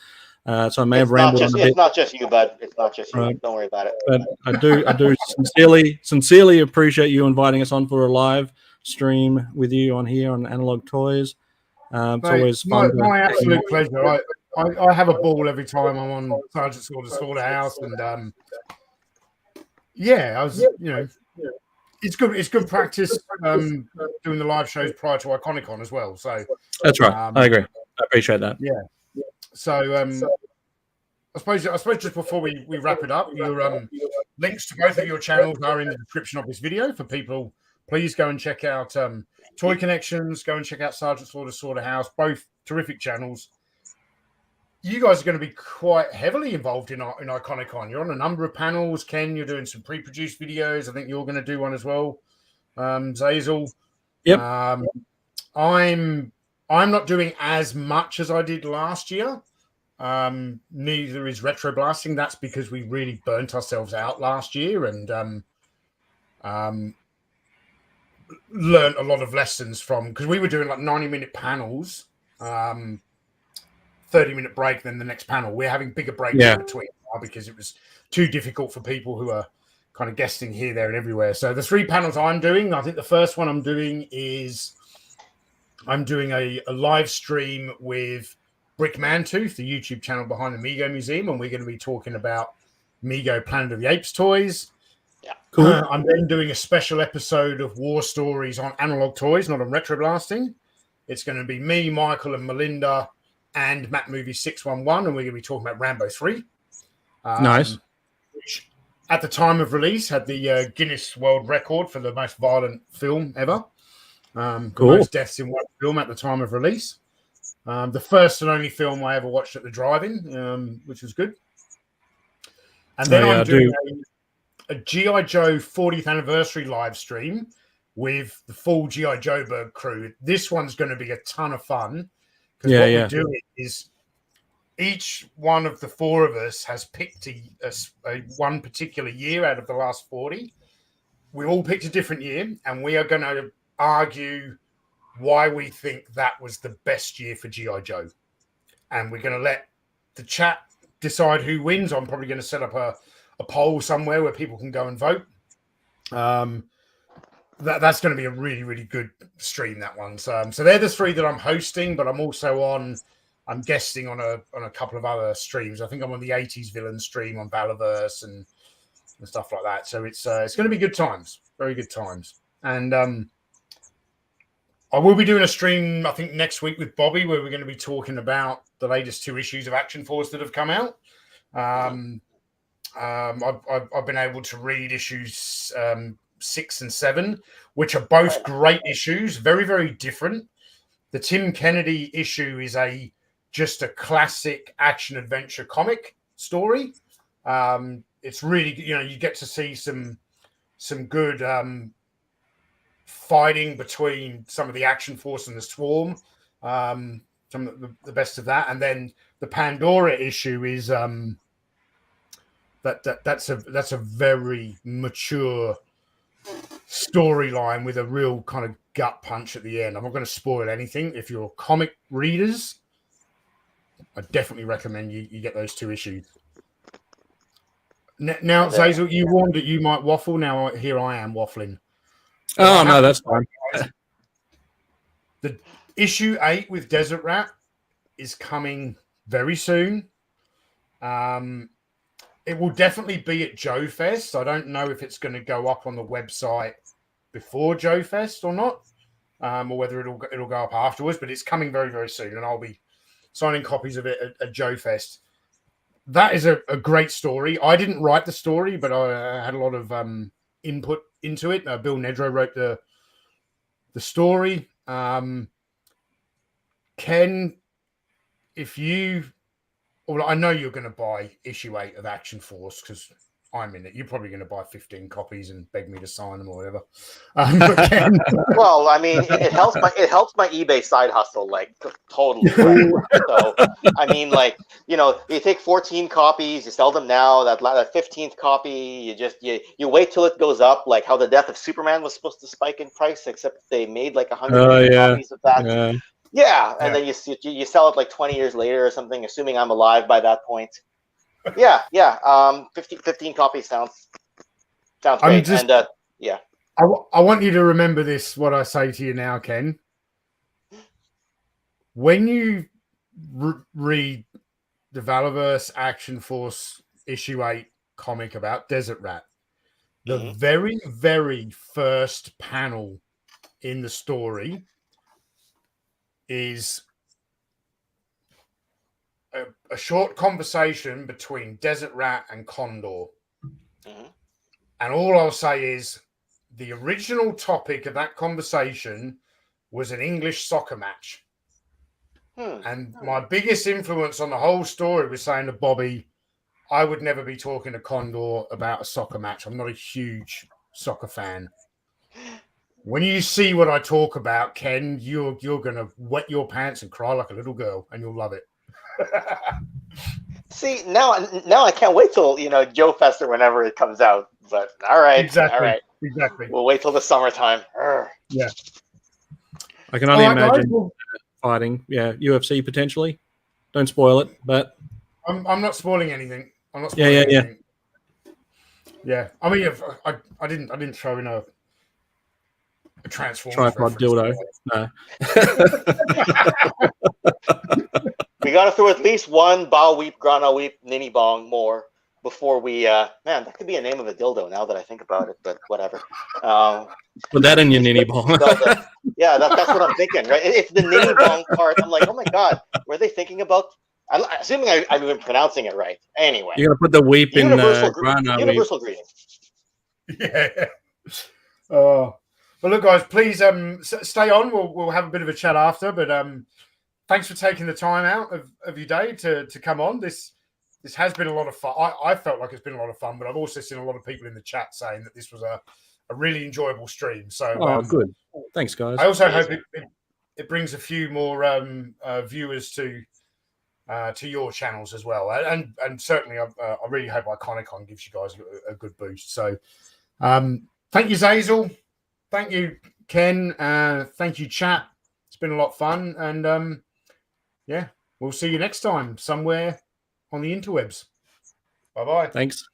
So I may have rambled on a bit. It's not just you, bud. It's not just you. Right. Don't worry about it. But I do sincerely appreciate you inviting us on for a live stream with you on here on Analog Toys. It's always fun. My absolute pleasure. I have a ball every time I'm on Sergeant Slaughterhouse, and it's good. It's good practice doing the live shows prior to Iconicon as well. So that's right. I agree. I appreciate that. Yeah. So I suppose just before we wrap it up, your links to both of your channels are in the description of this video for people. Please go and check out Toy Kennections. Go and check out Sergeant Slaughterhouse. Both terrific channels. You guys are going to be quite heavily involved in Iconicon. You're on a number of panels. Ken, you're doing some pre-produced videos. I think you're going to do one as well. Xayzl. Yep. I'm not doing as much as I did last year. Neither is Retro Blasting. That's because we really burnt ourselves out last year and learned a lot of lessons from, because we were doing like 90-minute panels. 30-minute break, then the next panel. We're having bigger breaks in between now because it was too difficult for people who are kind of guesting here, there, and everywhere. So the 3 panels I'm doing, I think the first one I'm doing is I'm doing a live stream with Brick Mantooth, the YouTube channel behind the Mego Museum, and we're going to be talking about Mego Planet of the Apes toys. Yeah, cool. I'm then doing a special episode of War Stories on Analog Toys, not on Retro Blasting. It's going to be me, Michael, and Melinda, and Matt Movie 611, and we're going to be talking about Rambo 3. Nice. Which, at the time of release, had the Guinness World Record for the most violent film ever. Cool. Most deaths in one film at the time of release. The first and only film I ever watched at the drive-in, which was good. And then I'm doing a G.I. Joe 40th anniversary live stream with the full G.I. Joe crew. This one's going to be a ton of fun. Because what we're doing is each one of the 4 of us has picked a one particular year out of the last 40. We all picked a different year, and we are going to argue why we think that was the best year for G.I. Joe. And we're going to let the chat decide who wins. I'm probably going to set up a poll somewhere where people can go and vote. That's going to be a really, really good stream, that one. So they're the 3 that I'm hosting, but I'm also I'm guesting on a couple of other streams. I think I'm on the 80s villain stream on Valaverse and stuff like that. So it's going to be good times, very good times. And I will be doing a stream, I think, next week with Bobby, where we're going to be talking about the latest 2 issues of Action Force that have come out. I've been able to read issues 6 and 7, which are both great issues, very, very different. The Tim Kennedy issue is just a classic action adventure comic story. It's really, you get to see some good fighting between some of the Action Force and the Swarm, some of the best of that. And then the Pandora issue is that's a very mature storyline with a real kind of gut punch at the end. I'm not going to spoil anything. If you're comic readers, I definitely recommend you get those 2 issues. Now, Xayzl, you warned that you might waffle. Now here I am waffling. Oh, no, that's fine. The issue 8 with Desert Rat is coming very soon. It will definitely be at Joe Fest. I don't know if it's going to go up on the website before Joe Fest or not, or whether it'll go up afterwards. But it's coming very, very soon, and I'll be signing copies of it at Joe Fest. That is a great story. I didn't write the story, but I had a lot of input into it. Bill Nedrow wrote the story. Ken, if you, well, I know you're going to buy issue 8 of Action Force because I'm in it. You're probably going to buy 15 copies and beg me to sign them or whatever. But Ken, well, I mean, it helps my eBay side hustle, like totally. Right? So, I mean, like, you take 14 copies, you sell them now. That 15th copy, you wait till it goes up, like how the Death of Superman was supposed to spike in price, except they made like 100 copies of that. Yeah, and then you sell it like 20 years later or something, assuming I'm alive by that point. Yeah. 15 copies sounds great. Yeah. I want you to remember this, what I say to you now, Ken. When you read the Valaverse Action Force issue 8 comic about Desert Rat, the very, very first panel in the story is a short conversation between Desert Rat and Condor. And all I'll say is the original topic of that conversation was an English soccer match. And my biggest influence on the whole story was saying to Bobby, I would never be talking to Condor about a soccer match. I'm not a huge soccer fan. When you see what I talk about, Ken, you're going to wet your pants and cry like a little girl, and you'll love it. See, now I can't wait till Joe Fest or whenever it comes out. But all right, exactly. We'll wait till the summertime. Yeah, I can only imagine fighting. Yeah, UFC potentially. Don't spoil it, but I'm not spoiling anything. I'm not spoiling anything. Yeah. I mean, I didn't throw in a Transformers tripod dildo. No. We got to throw at least one Bao Weep, Grana Weep, Nini Bong more before we. Man, that could be a name of a dildo now that I think about it, but whatever. Put that in your Nini Bong. Yeah, that's what I'm thinking, right? It's the Nini Bong part. I'm like, oh my God, were they thinking about. I'm assuming I'm even pronouncing it right. Anyway. You're going to put the weep in Universal greeting. Yeah. Well, look, guys, please stay on. We'll have a bit of a chat after, but thanks for taking the time out of your day to come on. This has been a lot of fun. I felt like it's been a lot of fun, but I've also seen a lot of people in the chat saying that this was a really enjoyable stream. So, good. Thanks, guys. I also hope it brings a few more viewers to your channels as well, and certainly I really hope Iconicon gives you guys a good boost. So, thank you, Xayzl. Thank you, Ken. Thank you, chat. It's been a lot of fun. And we'll see you next time somewhere on the interwebs. Bye-bye. Thanks.